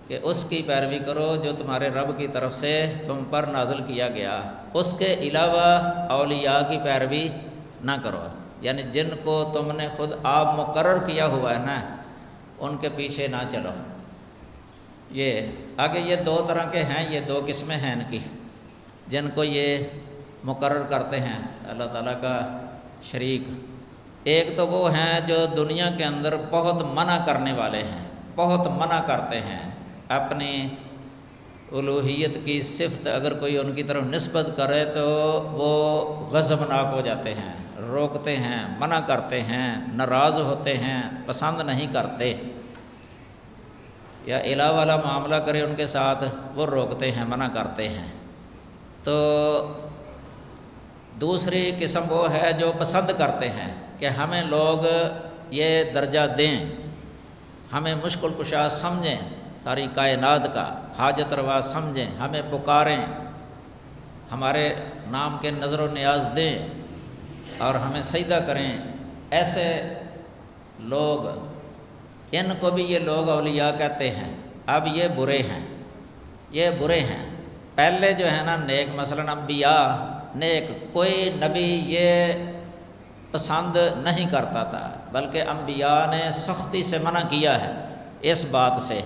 کہ اس کی پیروی کرو جو تمہارے رب کی طرف سے تم پر نازل کیا گیا، اس کے علاوہ اولیاء کی پیروی نہ کرو، یعنی جن کو تم نے خود آپ مقرر کیا ہوا ہے نا، ان کے پیچھے نہ چلو۔ یہ آگے یہ دو طرح کے ہیں، یہ دو قسمیں ہیں ان کی، جن کو یہ مقرر کرتے ہیں اللہ تعالیٰ کا شریک۔ ایک تو وہ ہیں جو دنیا کے اندر بہت منع کرنے والے ہیں، بہت منع کرتے ہیں، اپنی الوہیت کی صفت اگر کوئی ان کی طرف نسبت کرے تو وہ غضبناک ہو جاتے ہیں، روکتے ہیں، منع کرتے ہیں، ناراض ہوتے ہیں، پسند نہیں کرتے، یا الہ والا معاملہ کرے ان کے ساتھ وہ روکتے ہیں، منع کرتے ہیں۔ تو دوسری قسم وہ ہے جو پسند کرتے ہیں کہ ہمیں لوگ یہ درجہ دیں، ہمیں مشکل کشا سمجھیں، ساری کائنات کا حاجت روا سمجھیں، ہمیں پکاریں، ہمارے نام کے نظر و نیاز دیں اور ہمیں سجدہ کریں۔ ایسے لوگ، ان کو بھی یہ لوگ اولیاء کہتے ہیں۔ اب یہ برے ہیں، یہ برے ہیں۔ پہلے جو ہے نا نیک، مثلاً انبیاء نیک، کوئی نبی یہ پسند نہیں کرتا تھا، بلکہ انبیاء نے سختی سے منع کیا ہے اس بات سے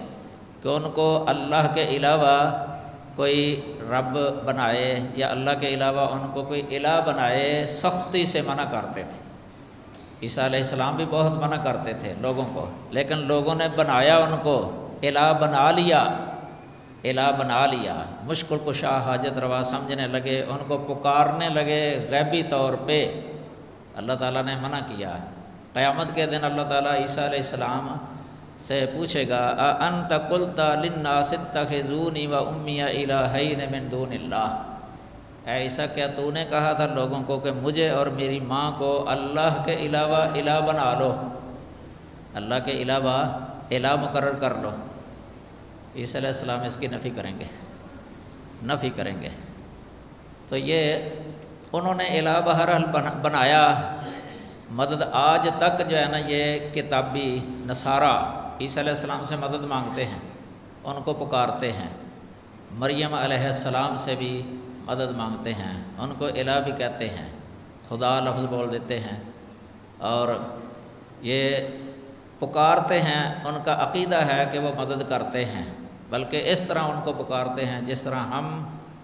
کہ ان کو اللہ کے علاوہ کوئی رب بنائے یا اللہ کے علاوہ ان کو کوئی الہ بنائے، سختی سے منع کرتے تھے۔ عیسیٰ علیہ السلام بھی بہت منع کرتے تھے لوگوں کو، لیکن لوگوں نے بنایا ان کو، الہ بنا لیا، الہ بنا لیا، مشکل کشا حاجت روا سمجھنے لگے، ان کو پکارنے لگے غیبی طور پہ۔ اللہ تعالیٰ نے منع کیا۔ قیامت کے دن اللہ تعالیٰ عیسیٰ علیہ السلام سے پوچھے گا اَأَنْتَ قُلْتَ لِلنَّاسِ اتَّخِذُونِي وَأُمِّيَ إِلَٰهَيْنِ مِن دُونِ اللَّهِ، اے عیسیٰ کیا تو نے کہا تھا لوگوں کو کہ مجھے اور میری ماں کو اللہ کے علاوہ الہ بنا لو، اللہ کے علاوہ الہ مقرر کر لو؟ عیسیٰ علیہ السلام اس کی نفی کریں گے، نفی کریں گے۔ تو یہ انہوں نے الہ بہرحال بنایا۔ مدد آج تک جو ہے نا یہ کتابی نصارہ عیسیٰ علیہ السلام سے مدد مانگتے ہیں، ان کو پکارتے ہیں، مریم علیہ السلام سے بھی مدد مانگتے ہیں، ان کو الہ بھی کہتے ہیں، خدا لفظ بول دیتے ہیں، اور یہ پکارتے ہیں۔ ان کا عقیدہ ہے کہ وہ مدد کرتے ہیں، بلکہ اس طرح ان کو پکارتے ہیں جس طرح ہم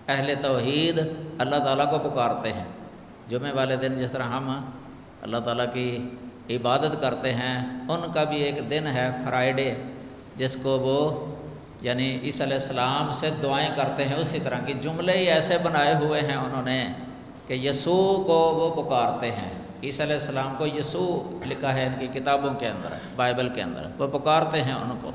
اہل توحید اللہ تعالیٰ کو پکارتے ہیں۔ جمعہ والے دن جس طرح ہم اللہ تعالیٰ کی عبادت کرتے ہیں، ان کا بھی ایک دن ہے فرائیڈے، جس کو وہ یعنی عیسیٰ علیہ السلام سے دعائیں کرتے ہیں۔ اسی طرح کی جملے ہی ایسے بنائے ہوئے ہیں انہوں نے کہ یسوع کو وہ پکارتے ہیں، عیسیٰ علیہ السلام کو یسوع لکھا ہے ان کی کتابوں کے اندر، بائبل کے اندر، وہ پکارتے ہیں ان کو۔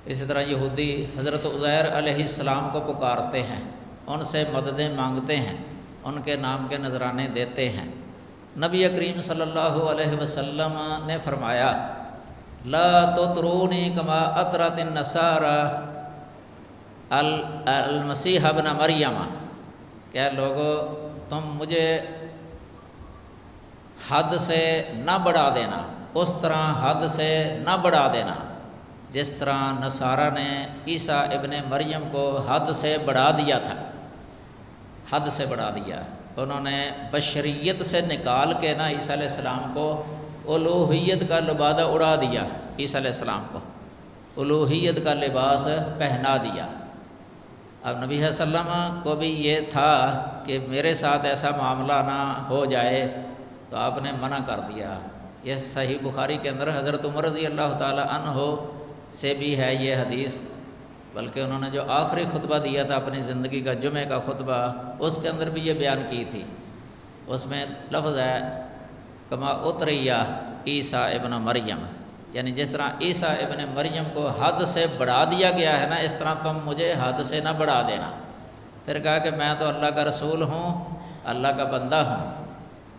اسی طرح یہودی حضرت عزیر علیہ السلام کو پکارتے ہیں، ان سے مددیں مانگتے ہیں، ان کے نام کے نذرانے دیتے ہیں۔ نبی کریم صلی اللہ علیہ وسلم نے فرمایا لا تطرونی کما اطرت النصارى المسیح ابن مریم، کہ لوگو تم مجھے حد سے نہ بڑھا دینا، اس طرح حد سے نہ بڑھا دینا جس طرح نصارہ نے عیسیٰ ابن مریم کو حد سے بڑھا دیا تھا، حد سے بڑھا دیا۔ انہوں نے بشریت سے نکال کے نا عیسیٰ علیہ السلام کو الوہیت کا لبادہ اڑا دیا، عیسیٰ علیہ السلام کو الوہیت کا لباس پہنا دیا۔ اب نبی صلی اللہ علیہ وسلم کو بھی یہ تھا کہ میرے ساتھ ایسا معاملہ نہ ہو جائے، تو آپ نے منع کر دیا۔ یہ صحیح بخاری کے اندر حضرت عمر رضی اللہ تعالی عنہ سے بھی ہے یہ حدیث، بلکہ انہوں نے جو آخری خطبہ دیا تھا اپنی زندگی کا، جمعہ کا خطبہ، اس کے اندر بھی یہ بیان کی تھی۔ اس میں لفظ ہے کما اتریہ عیسیٰ ابن مریم، یعنی جس طرح عیسیٰ ابن مریم کو حد سے بڑھا دیا گیا ہے نا، اس طرح تم مجھے حد سے نہ بڑھا دینا۔ پھر کہا کہ میں تو اللہ کا رسول ہوں، اللہ کا بندہ ہوں،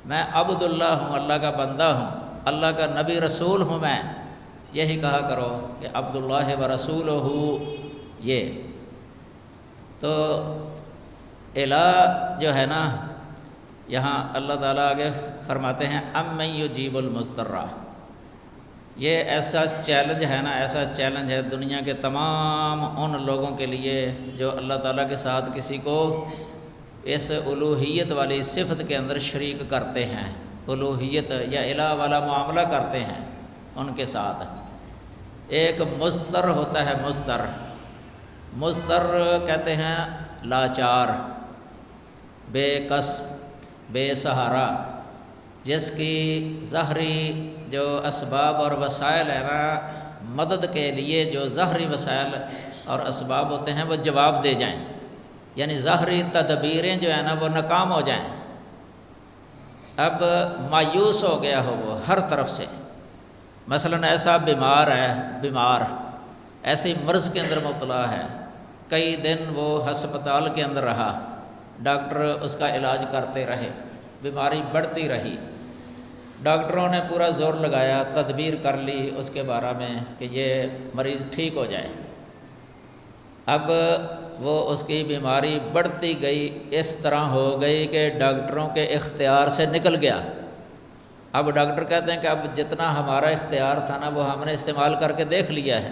میں عبد اللہ ہوں، اللہ کا بندہ ہوں، اللہ کا نبی رسول ہوں میں، یہی کہا کرو کہ عبداللہ و رسولہ۔ یہ تو الہ جو ہے نا، یہاں اللہ تعالیٰ آگے فرماتے ہیں امن یجیب المضطر، یہ ایسا چیلنج ہے نا، ایسا چیلنج ہے دنیا کے تمام ان لوگوں کے لیے جو اللہ تعالیٰ کے ساتھ کسی کو اس الوہیت والی صفت کے اندر شریک کرتے ہیں، الوہیت یا الہ والا معاملہ کرتے ہیں ان کے ساتھ۔ ایک مضطر ہوتا ہے، مضطر، مضطر کہتے ہیں لاچار، بے کس، بے سہارا، جس کی ظاہری جو اسباب اور وسائل ہے نا، مدد کے لیے جو ظاہری وسائل اور اسباب ہوتے ہیں وہ جواب دے جائیں، یعنی ظاہری تدبیریں جو ہیں نا وہ ناکام ہو جائیں۔ اب مایوس ہو گیا ہو وہ ہر طرف سے، مثلاً ایسا بیمار ہے، بیمار ایسے مرض کے اندر مبتلا ہے، کئی دن وہ ہسپتال کے اندر رہا، ڈاکٹر اس کا علاج کرتے رہے، بیماری بڑھتی رہی، ڈاکٹروں نے پورا زور لگایا، تدبیر کر لی اس کے بارے میں کہ یہ مریض ٹھیک ہو جائے۔ اب وہ اس کی بیماری بڑھتی گئی، اس طرح ہو گئی کہ ڈاکٹروں کے اختیار سے نکل گیا۔ اب ڈاکٹر کہتے ہیں کہ اب جتنا ہمارا اختیار تھا نا وہ ہم نے استعمال کر کے دیکھ لیا ہے،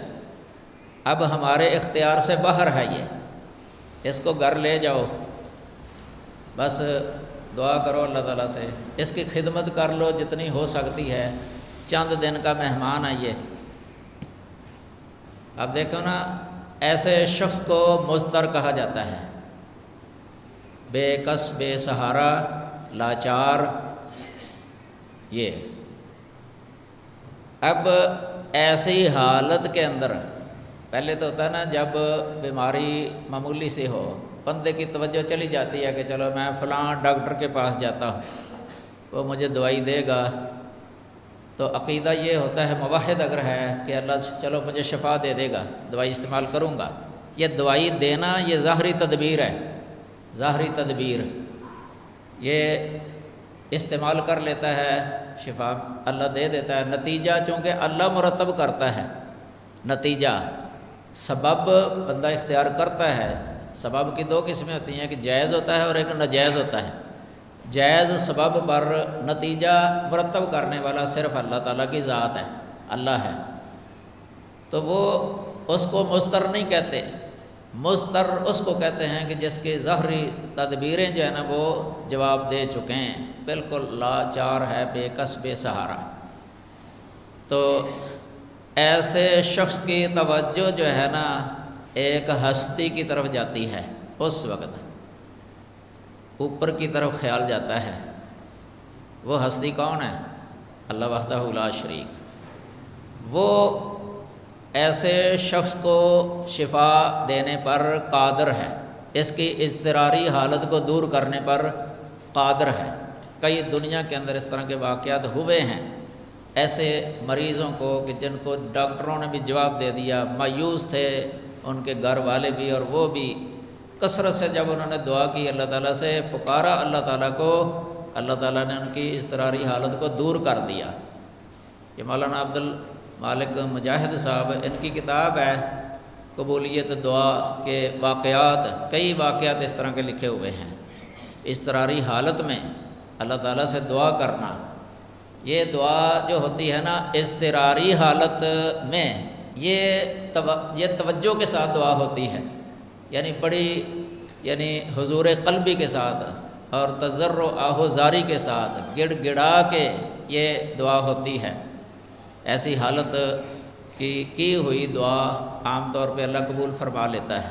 اب ہمارے اختیار سے باہر ہے یہ، اس کو گھر لے جاؤ، بس دعا کرو اللہ تعالیٰ سے، اس کی خدمت کر لو جتنی ہو سکتی ہے، چند دن کا مہمان ہے یہ۔ اب دیکھو نا، ایسے شخص کو مضطر کہا جاتا ہے، بے کس، بے سہارا، لاچار۔ یہ اب ایسی حالت کے اندر، پہلے تو ہوتا ہے نا جب بیماری معمولی سی ہو، بندے کی توجہ چلی جاتی ہے کہ چلو میں فلاں ڈاکٹر کے پاس جاتا ہوں، وہ مجھے دوائی دے گا، تو عقیدہ یہ ہوتا ہے، موحد اگر ہے کہ اللہ چلو مجھے شفا دے دے گا، دوائی استعمال کروں گا۔ یہ دوائی دینا یہ ظاہری تدبیر ہے، ظاہری تدبیر، یہ استعمال کر لیتا ہے، شفا اللہ دے دیتا ہے، نتیجہ چونکہ اللہ مرتب کرتا ہے، نتیجہ سبب بندہ اختیار کرتا ہے۔ سبب کی دو قسمیں ہوتی ہیں، کہ جائز ہوتا ہے اور ایک ناجائز ہوتا ہے۔ جائز سبب پر نتیجہ مرتب کرنے والا صرف اللہ تعالیٰ کی ذات ہے، اللہ ہے، تو وہ اس کو مضطر نہیں کہتے۔ مضطر اس کو کہتے ہیں کہ جس کی ظاہری تدبیریں جو ہے نا وہ جواب دے چکے ہیں، بالکل لاچار ہے، بے کس، بے سہارا۔ تو ایسے شخص کی توجہ جو ہے نا ایک ہستی کی طرف جاتی ہے، اس وقت اوپر کی طرف خیال جاتا ہے۔ وہ ہستی کون ہے؟ اللہ وحدہ لا شریک۔ وہ ایسے شخص کو شفا دینے پر قادر ہے، اس کی اضطراری حالت کو دور کرنے پر قادر ہے۔ کئی دنیا کے اندر اس طرح کے واقعات ہوئے ہیں، ایسے مریضوں کو کہ جن کو ڈاکٹروں نے بھی جواب دے دیا، مایوس تھے ان کے گھر والے بھی اور وہ بھی، کثرت سے جب انہوں نے دعا کی، اللہ تعالیٰ سے پکارا اللہ تعالیٰ کو، اللہ تعالیٰ نے ان کی اضطراری حالت کو دور کر دیا۔ یہ مولانا عبد المالک مجاہد صاحب، ان کی کتاب ہے قبولیت دعا کے واقعات، کئی واقعات اس طرح کے لکھے ہوئے ہیں۔ اضطراری حالت میں اللہ تعالیٰ سے دعا کرنا، یہ دعا جو ہوتی ہے نا اضطراری حالت میں، یہ توجہ کے ساتھ دعا ہوتی ہے، یعنی بڑی حضور قلبی کے ساتھ اور تضرع و آہوزاری کے ساتھ گڑ گڑا کے یہ دعا ہوتی ہے۔ ایسی حالت کی ہوئی دعا عام طور پہ اللہ قبول فرما لیتا ہے۔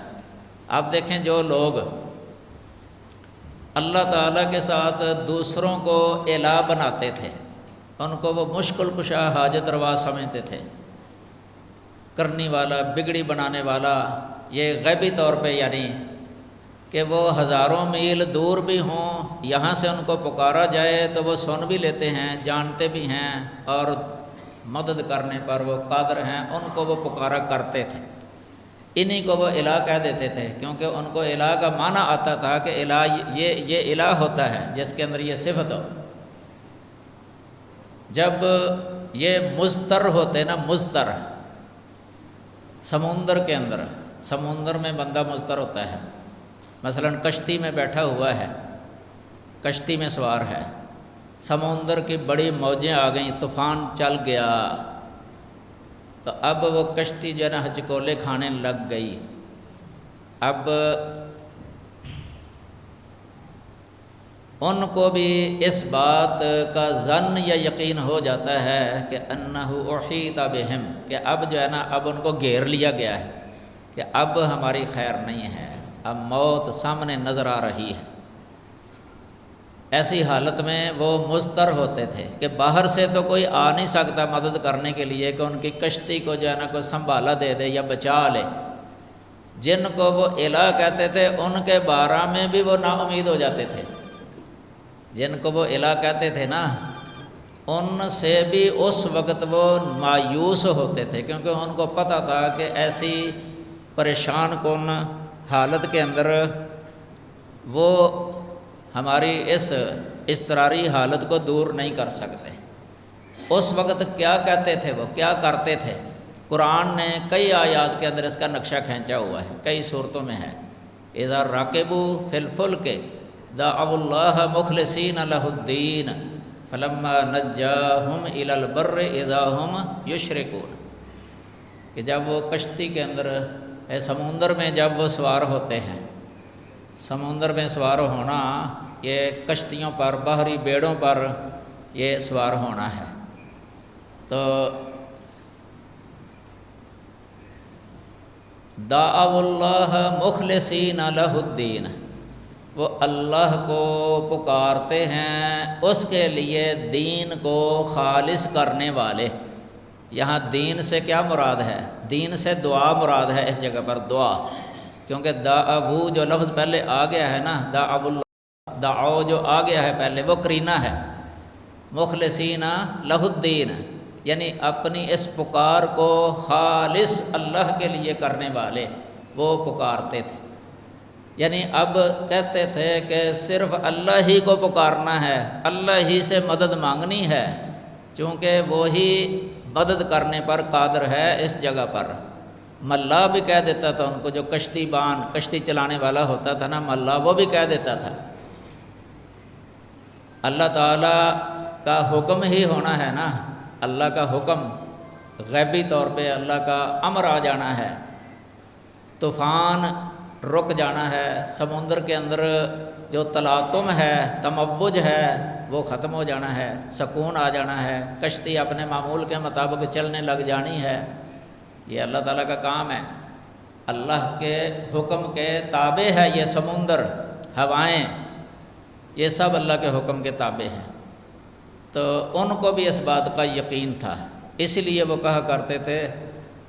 آپ دیکھیں جو لوگ اللہ تعالیٰ کے ساتھ دوسروں کو الہ بناتے تھے، ان کو وہ مشکل کشا حاجت روا سمجھتے تھے، کرنے والا، بگڑی بنانے والا، یہ غیبی طور پہ یعنی کہ وہ ہزاروں میل دور بھی ہوں، یہاں سے ان کو پکارا جائے تو وہ سن بھی لیتے ہیں، جانتے بھی ہیں، اور مدد کرنے پر وہ قادر ہیں، ان کو وہ پکارا کرتے تھے۔ انہی کو وہ الہ کہہ دیتے تھے، کیونکہ ان کو الہ کا معنی آتا تھا کہ الہ یہ الہ ہوتا ہے جس کے اندر یہ صفت ہو۔ جب یہ مضطر ہوتے نا، مضطر سمندر کے اندر، سمندر میں بندہ مضطر ہوتا ہے، مثلا کشتی میں بیٹھا ہوا ہے، کشتی میں سوار ہے، سمندر کی بڑی موجیں آ گئیں، طوفان چل گیا، تو اب وہ کشتی جو ہے نا ہچکولے کھانے لگ گئی۔ اب ان کو بھی اس بات کا ظن یا یقین ہو جاتا ہے کہ انہ احیط بہم، کہ اب جو ہے نا اب ان کو گھیر لیا گیا ہے، کہ اب ہماری خیر نہیں ہے، اب موت سامنے نظر آ رہی ہے۔ ایسی حالت میں وہ مضطر ہوتے تھے کہ باہر سے تو کوئی آ نہیں سکتا مدد کرنے کے لیے کہ ان کی کشتی کو جو ہے نا کوئی سنبھالا دے دے یا بچا لے۔ جن کو وہ الہ کہتے تھے ان کے بارے میں بھی وہ نا امید ہو جاتے تھے، جن کو وہ الہ کہتے تھے نا ان سے بھی اس وقت وہ مایوس ہوتے تھے، کیونکہ ان کو پتہ تھا کہ ایسی پریشان کن حالت کے اندر وہ ہماری اس اضطراری حالت کو دور نہیں کر سکتے۔ اس وقت کیا کہتے تھے، وہ کیا کرتے تھے؟ قرآن نے کئی آیات کے اندر اس کا نقشہ کھینچا ہوا ہے، کئی صورتوں میں ہے۔ اذا راکبوا فی الفلک دعوا اللہ مخلصین لہ الدین فلما نجاہم الی البر اذا ہم یشرکون، کہ جب وہ کشتی کے اندر سمندر میں جب وہ سوار ہوتے ہیں، سمندر میں سوار ہونا یہ کشتیوں پر، باہری بیڑوں پر یہ سوار ہونا ہے، تو دعوا اللہ مخلصین لہ الدین، وہ اللہ کو پکارتے ہیں اس کے لیے دین کو خالص کرنے والے۔ یہاں دین سے کیا مراد ہے؟ دین سے دعا مراد ہے اس جگہ پر، دعا، کیونکہ دعو جو لفظ پہلے آ گیا ہے نا، دعو اللہ، دعو جو آ گیا ہے پہلے وہ قرینہ ہے، مخلصین لہ الدین، یعنی اپنی اس پکار کو خالص اللہ کے لیے کرنے والے وہ پکارتے تھے۔ یعنی اب کہتے تھے کہ صرف اللہ ہی کو پکارنا ہے، اللہ ہی سے مدد مانگنی ہے، چونکہ وہی مدد کرنے پر قادر ہے اس جگہ پر۔ ملا بھی کہہ دیتا تھا ان کو، جو کشتی چلانے والا ہوتا تھا نا ملا، وہ بھی کہہ دیتا تھا اللہ تعالیٰ کا حکم ہی ہونا ہے نا، اللہ کا حکم، غیبی طور پہ اللہ کا امر آ جانا ہے، طوفان رک جانا ہے، سمندر کے اندر جو تلاطم ہے، تموج ہے، وہ ختم ہو جانا ہے، سکون آ جانا ہے، کشتی اپنے معمول کے مطابق چلنے لگ جانی ہے۔ یہ اللہ تعالیٰ کا کام ہے، اللہ کے حکم کے تابع ہے یہ سمندر، ہوائیں، یہ سب اللہ کے حکم کے تابع ہیں۔ تو ان کو بھی اس بات کا یقین تھا، اس لیے وہ کہا کرتے تھے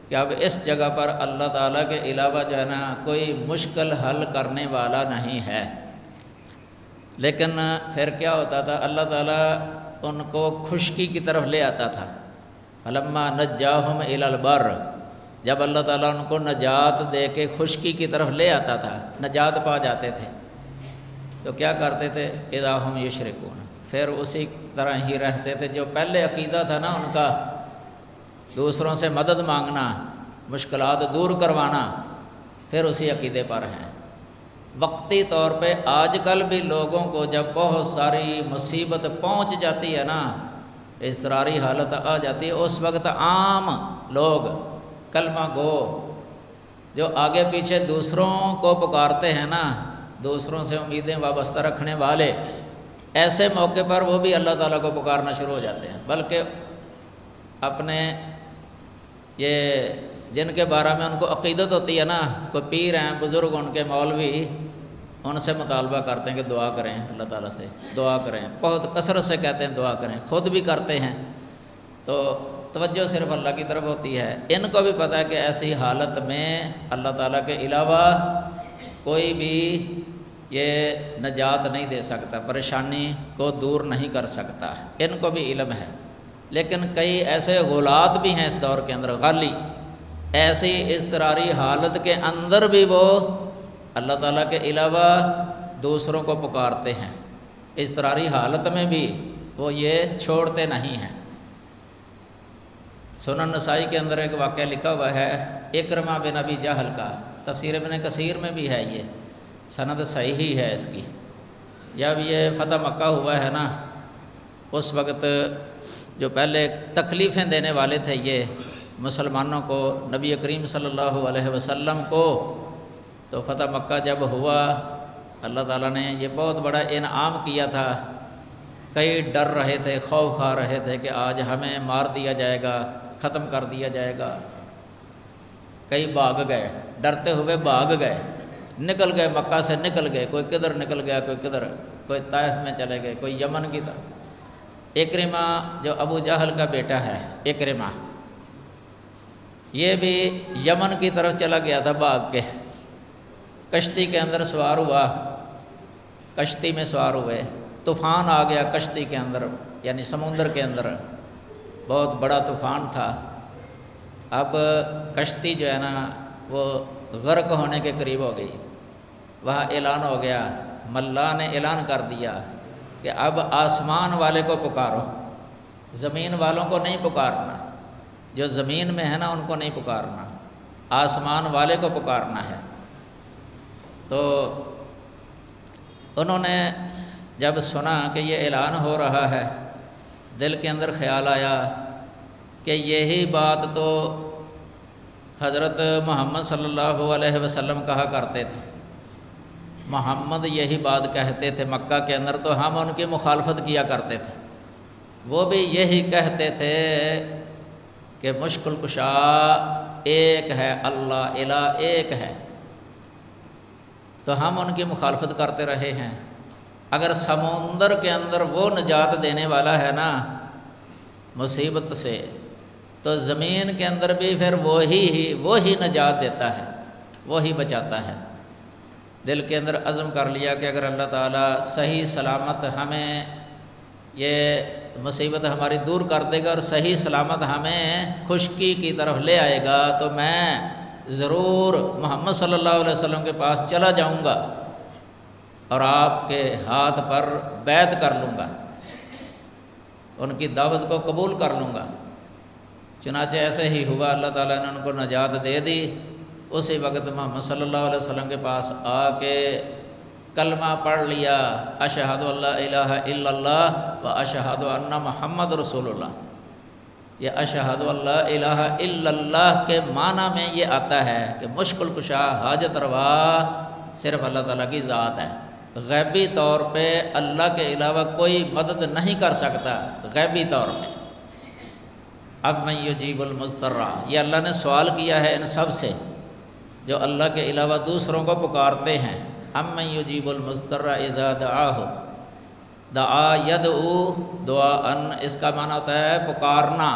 کہ اب اس جگہ پر اللہ تعالیٰ کے علاوہ جو ہے نا کوئی مشکل حل کرنے والا نہیں ہے۔ لیکن پھر کیا ہوتا تھا، اللہ تعالیٰ ان کو خشکی کی طرف لے آتا تھا۔ فلما نجاہم الی البر، جب اللہ تعالیٰ ان کو نجات دے کے خشکی کی طرف لے آتا تھا، نجات پا جاتے تھے، تو کیا کرتے تھے؟ اذا ہم یشرکون، پھر اسی طرح ہی رہتے تھے۔ جو پہلے عقیدہ تھا نا ان کا، دوسروں سے مدد مانگنا، مشکلات دور کروانا، پھر اسی عقیدے پر ہیں۔ وقتی طور پہ آج کل بھی لوگوں کو جب بہت ساری مصیبت پہنچ جاتی ہے نا، اضطراری حالت آ جاتی ہے، اس وقت عام لوگ کلمہ گو جو آگے پیچھے دوسروں کو پکارتے ہیں نا، دوسروں سے امیدیں وابستہ رکھنے والے، ایسے موقع پر وہ بھی اللہ تعالیٰ کو پکارنا شروع ہو جاتے ہیں، بلکہ اپنے یہ جن کے بارے میں ان کو عقیدت ہوتی ہے نا، کوئی پیر ہیں، بزرگ، ان کے مولوی، ان سے مطالبہ کرتے ہیں کہ دعا کریں، اللہ تعالیٰ سے دعا کریں، بہت کثرت سے کہتے ہیں دعا کریں، خود بھی کرتے ہیں، تو توجہ صرف اللہ کی طرف ہوتی ہے۔ ان کو بھی پتہ ہے کہ ایسی حالت میں اللہ تعالیٰ کے علاوہ کوئی بھی یہ نجات نہیں دے سکتا، پریشانی کو دور نہیں کر سکتا، ان کو بھی علم ہے۔ لیکن کئی ایسے غلات بھی ہیں اس دور کے اندر، غالی، ایسی اضطراری حالت کے اندر بھی وہ اللہ تعالیٰ کے علاوہ دوسروں کو پکارتے ہیں، اضطراری حالت میں بھی وہ یہ چھوڑتے نہیں ہیں۔ سنن نسائی کے اندر ایک واقعہ لکھا ہوا ہے اکرمہ بن ابی جہل کا، تفسیر ابن کثیر میں بھی ہے، یہ سند صحیح ہے اس کی۔ جب یہ فتح مکہ ہوا ہے نا، اس وقت جو پہلے تکلیفیں دینے والے تھے یہ مسلمانوں کو، نبی کریم صلی اللہ علیہ وسلم کو، تو فتح مکہ جب ہوا، اللہ تعالیٰ نے یہ بہت بڑا انعام کیا تھا۔ کئی ڈر رہے تھے، خوف کھا رہے تھے کہ آج ہمیں مار دیا جائے گا، ختم کر دیا جائے گا۔ کئی بھاگ گئے، ڈرتے ہوئے بھاگ گئے، نکل گئے، مکہ سے نکل گئے، کوئی کدھر نکل گیا، کوئی کدھر، کوئی طائف میں چلے گئے، کوئی یمن کی طرف۔ اکرمہ جو ابو جہل کا بیٹا ہے، اکرمہ، یہ بھی یمن کی طرف چلا گیا تھا بھاگ کے، کشتی کے اندر سوار ہوا، کشتی میں سوار ہوئے، طوفان آ گیا کشتی کے اندر، یعنی سمندر کے اندر بہت بڑا طوفان تھا۔ اب کشتی جو ہے نا وہ غرق ہونے کے قریب ہو گئی۔ وہاں اعلان ہو گیا، ملا نے اعلان کر دیا کہ اب آسمان والے کو پکارو، زمین والوں کو نہیں پکارنا، جو زمین میں ہے نا ان کو نہیں پکارنا، آسمان والے کو پکارنا ہے۔ تو انہوں نے جب سنا کہ یہ اعلان ہو رہا ہے، دل کے اندر خیال آیا کہ یہی بات تو حضرت محمد صلی اللہ علیہ وسلم کہا کرتے تھے، محمد یہی بات کہتے تھے مکہ کے اندر، تو ہم ان کی مخالفت کیا کرتے تھے۔ وہ بھی یہی کہتے تھے کہ مشکل کشا ایک ہے، اللہ الہ ایک ہے، تو ہم ان کی مخالفت کرتے رہے ہیں۔ اگر سمندر کے اندر وہ نجات دینے والا ہے نا مصیبت سے، تو زمین کے اندر بھی پھر وہی نجات دیتا ہے، وہی بچاتا ہے۔ دل کے اندر عزم کر لیا کہ اگر اللہ تعالیٰ صحیح سلامت ہمیں یہ مصیبت ہماری دور کر دے گا اور صحیح سلامت ہمیں خشکی کی طرف لے آئے گا، تو میں ضرور محمد صلی اللہ علیہ وسلم کے پاس چلا جاؤں گا اور آپ کے ہاتھ پر بیعت کر لوں گا، ان کی دعوت کو قبول کر لوں گا۔ چنانچہ ایسے ہی ہوا، اللہ تعالیٰ نے ان کو نجات دے دی۔ اسی وقت محمد صلی اللہ علیہ وسلم کے پاس آ کے کلمہ پڑھ لیا، اشہد ان لا الہ الا اللہ و اشہد ان محمد رسول اللہ۔ یہ اشہد ان لا الہ الا اللہ کے معنی میں یہ آتا ہے کہ مشکل کشا، حاجت روا صرف اللہ تعالیٰ کی ذات ہے، غیبی طور پہ اللہ کے علاوہ کوئی مدد نہیں کر سکتا، غیبی طور پہ۔ اب من یجیب المضطر، یہ اللہ نے سوال کیا ہے ان سب سے جو اللہ کے علاوہ دوسروں کو پکارتے ہیں۔ ام من یجیب المضطر اذا دعاہ، دعا یدعو دعاء، اس کا معنی ہوتا ہے پکارنا۔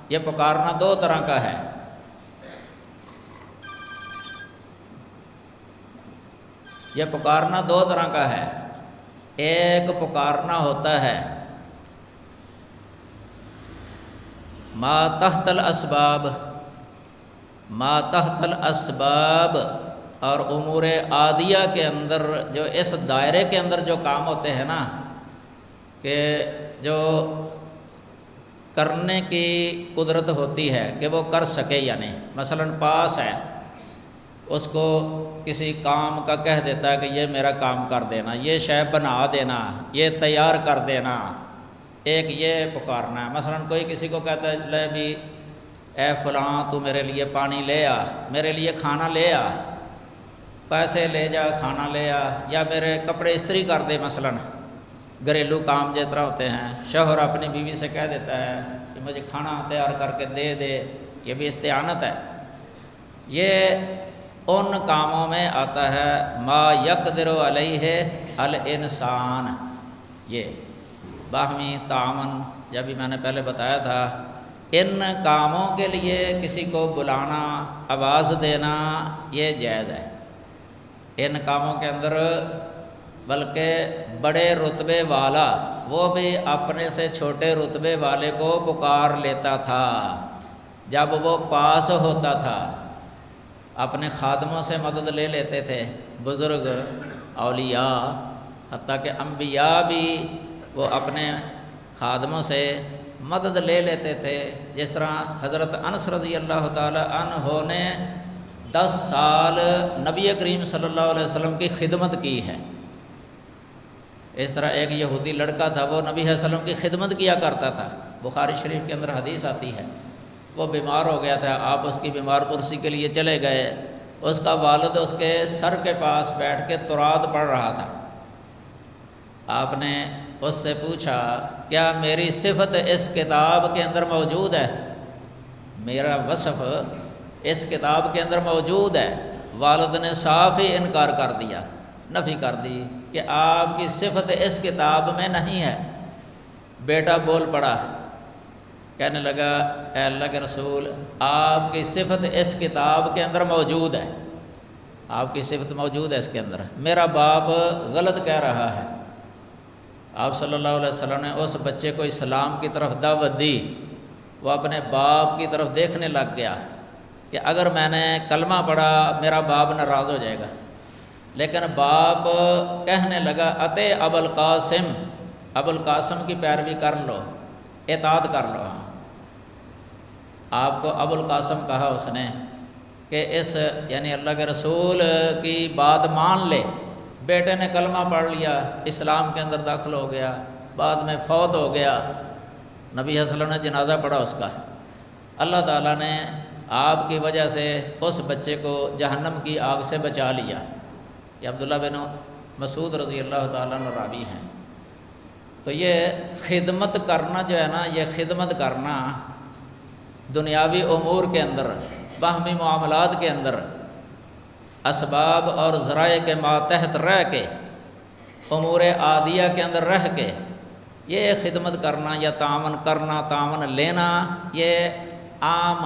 یہ پکارنا دو طرح کا ہے، یہ پکارنا دو طرح کا ہے۔ ایک پکارنا ہوتا ہے ما تحت الاسباب، ما تحت الاسباب، اور امور عادیہ کے اندر جو اس دائرے کے اندر جو کام ہوتے ہیں نا، کہ جو کرنے کی قدرت ہوتی ہے کہ وہ کر سکے، یعنی مثلا پاس ہے، اس کو کسی کام کا کہہ دیتا ہے کہ یہ میرا کام کر دینا، یہ شے بنا دینا، یہ تیار کر دینا، ایک یہ پکارنا ہے۔ مثلا کوئی کسی کو کہتا ہے لے بھی اے فلاں تو میرے لیے پانی لے آ، میرے لیے کھانا لے آ، پیسے لے جا، کھانا لے آ، یا میرے کپڑے استری کر دے، مثلا گھریلو کام جس طرح ہوتے ہیں۔ شوہر اپنی بیوی سے کہہ دیتا ہے کہ مجھے کھانا تیار کر کے دے دے، یہ بھی استعانت ہے۔ یہ ان کاموں میں آتا ہے ما یقدر علیہ الانسان، یہ باہمی تعاون، جب بھی میں نے پہلے بتایا تھا، ان کاموں کے لیے کسی کو بلانا، آواز دینا، یہ جائز ہے۔ ان کاموں کے اندر بلکہ بڑے رتبے والا وہ بھی اپنے سے چھوٹے رتبے والے کو پکار لیتا تھا جب وہ پاس ہوتا تھا، اپنے خادموں سے مدد لے لیتے تھے، بزرگ، اولیاء، حتیٰ کہ انبیاء بھی وہ اپنے خادموں سے مدد لے لیتے تھے۔ جس طرح حضرت انس رضی اللہ تعالی عنہ نے 10 سال نبی کریم صلی اللہ علیہ وسلم کی خدمت کی ہے۔ اس طرح ایک یہودی لڑکا تھا، وہ نبی صلی اللہ علیہ وسلم کی خدمت کیا کرتا تھا، بخاری شریف کے اندر حدیث آتی ہے۔ وہ بیمار ہو گیا تھا، آپ اس کی بیمار پرسی کے لیے چلے گئے، اس کا والد اس کے سر کے پاس بیٹھ کے تورات پڑھ رہا تھا۔ آپ نے اس سے پوچھا کیا میری صفت اس کتاب کے اندر موجود ہے؟ میرا وصف اس کتاب کے اندر موجود ہے؟ والد نے صاف ہی انکار کر دیا، نفی کر دی کہ آپ کی صفت اس کتاب میں نہیں ہے۔ بیٹا بول پڑا، کہنے لگا اے اللہ کے رسول، آپ کی صفت اس کتاب کے اندر موجود ہے، آپ کی صفت موجود ہے اس کے اندر، میرا باپ غلط کہہ رہا ہے۔ آپ صلی اللہ علیہ وسلم نے اس بچے کو اسلام کی طرف دعوت دی، وہ اپنے باپ کی طرف دیکھنے لگ گیا کہ اگر میں نے کلمہ پڑھا میرا باپ ناراض ہو جائے گا، لیکن باپ کہنے لگا اتے ابو القاسم، ابو القاسم کی پیروی کر لو، اطاعت کر لو۔ آپ کو ابو القاسم کہا اس نے کہ اس یعنی اللہ کے رسول کی بات مان لے۔ بیٹے نے کلمہ پڑھ لیا، اسلام کے اندر داخل ہو گیا، بعد میں فوت ہو گیا، نبی صلی اللہ علیہ وسلم نے جنازہ پڑھا اس کا۔ اللہ تعالیٰ نے آپ کی وجہ سے اس بچے کو جہنم کی آگ سے بچا لیا۔ یہ عبداللہ بن مسعود رضی اللہ تعالیٰ عنہ راوی ہیں۔ تو یہ خدمت کرنا جو ہے نا، یہ خدمت کرنا دنیاوی امور کے اندر، باہمی معاملات کے اندر، اسباب اور ذرائع کے ماتحت رہ کے، امور عادیہ کے اندر رہ کے، یہ خدمت کرنا یا تعاون کرنا، تعاون لینا، یہ عام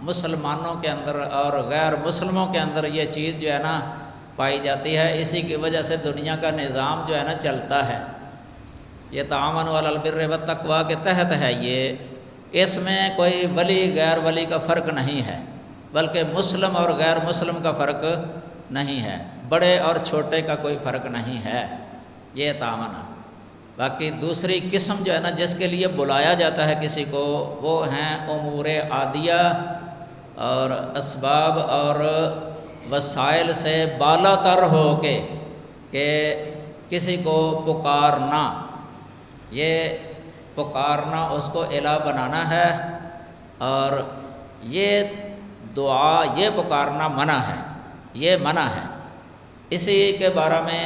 مسلمانوں کے اندر اور غیر مسلموں کے اندر یہ چیز جو ہے نا پائی جاتی ہے۔ اسی کی وجہ سے دنیا کا نظام جو ہے نا چلتا ہے۔ یہ تعاون علی البر والتقویٰ کے تحت ہے، یہ اس میں کوئی ولی غیر ولی کا فرق نہیں ہے، بلکہ مسلم اور غیر مسلم کا فرق نہیں ہے، بڑے اور چھوٹے کا کوئی فرق نہیں ہے، یہ تعاون۔ باقی دوسری قسم جو ہے نا جس کے لیے بلایا جاتا ہے کسی کو، وہ ہیں امور عادیہ اور اسباب اور وسائل سے بالا تر ہو کے کہ کسی کو پکارنا، یہ پکارنا اس کو الہ بنانا ہے، اور یہ دعا، یہ پکارنا منع ہے، یہ منع ہے۔ اسی کے بارے میں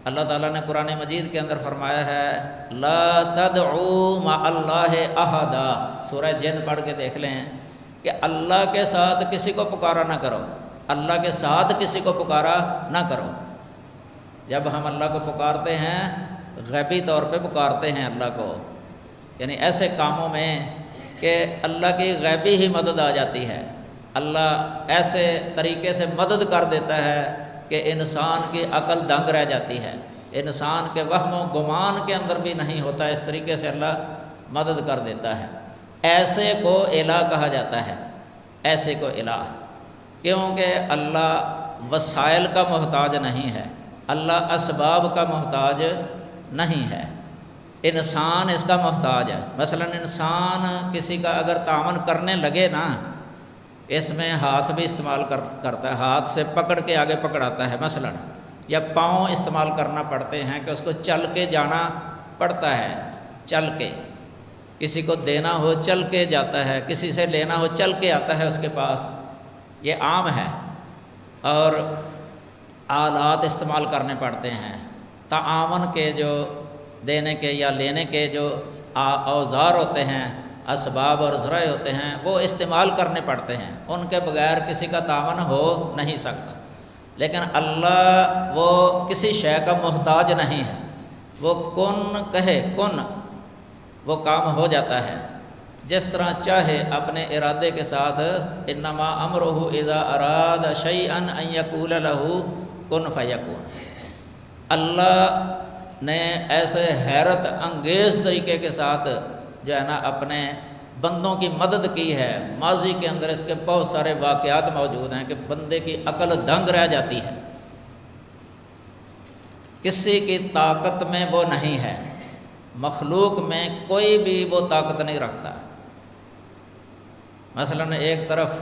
اللہ تعالیٰ نے قرآن مجید کے اندر فرمایا ہے لا تدعوا مع اللہ احدا، سورہ جن پڑھ کے دیکھ لیں کہ اللہ کے ساتھ کسی کو پکارا نہ کرو، اللہ کے ساتھ کسی کو پکارا نہ کرو۔ جب ہم اللہ کو پکارتے ہیں غیبی طور پہ پکارتے ہیں اللہ کو، یعنی ایسے کاموں میں کہ اللہ کی غیبی ہی مدد آ جاتی ہے، اللہ ایسے طریقے سے مدد کر دیتا ہے کہ انسان کی عقل دنگ رہ جاتی ہے۔ انسان کے وہم و گمان کے اندر بھی نہیں ہوتا، اس طریقے سے اللہ مدد کر دیتا ہے۔ ایسے کو الہ کہا جاتا ہے، ایسے کو الہ، کیونکہ اللہ وسائل کا محتاج نہیں ہے، اللہ اسباب کا محتاج نہیں ہے، انسان اس کا محتاج ہے۔ مثلا انسان کسی کا اگر تعاون کرنے لگے نا، اس میں ہاتھ بھی استعمال کرتا ہے، ہاتھ سے پکڑ کے آگے پکڑاتا ہے مثلا، یا پاؤں استعمال کرنا پڑتے ہیں کہ اس کو چل کے جانا پڑتا ہے، چل کے، کسی کو دینا ہو چل کے جاتا ہے، کسی سے لینا ہو چل کے آتا ہے اس کے پاس، یہ عام ہے۔ اور آلات استعمال کرنے پڑتے ہیں، تعاون کے جو دینے کے یا لینے کے جو اوزار ہوتے ہیں، اسباب اور ذرائع ہوتے ہیں، وہ استعمال کرنے پڑتے ہیں، ان کے بغیر کسی کا تعاون ہو نہیں سکتا۔ لیکن اللہ وہ کسی شے کا محتاج نہیں ہے، وہ کن کہے کن، وہ کام ہو جاتا ہے جس طرح چاہے اپنے ارادے کے ساتھ۔ انما امرہ اذا اراد شیئا ان یقول لہ کن فیکون۔ اللہ نے ایسے حیرت انگیز طریقے کے ساتھ جو ہے نا اپنے بندوں کی مدد کی ہے۔ ماضی کے اندر اس کے بہت سارے واقعات موجود ہیں کہ بندے کی عقل دنگ رہ جاتی ہے، کسی کی طاقت میں وہ نہیں ہے، مخلوق میں کوئی بھی وہ طاقت نہیں رکھتا۔ مثلا ایک طرف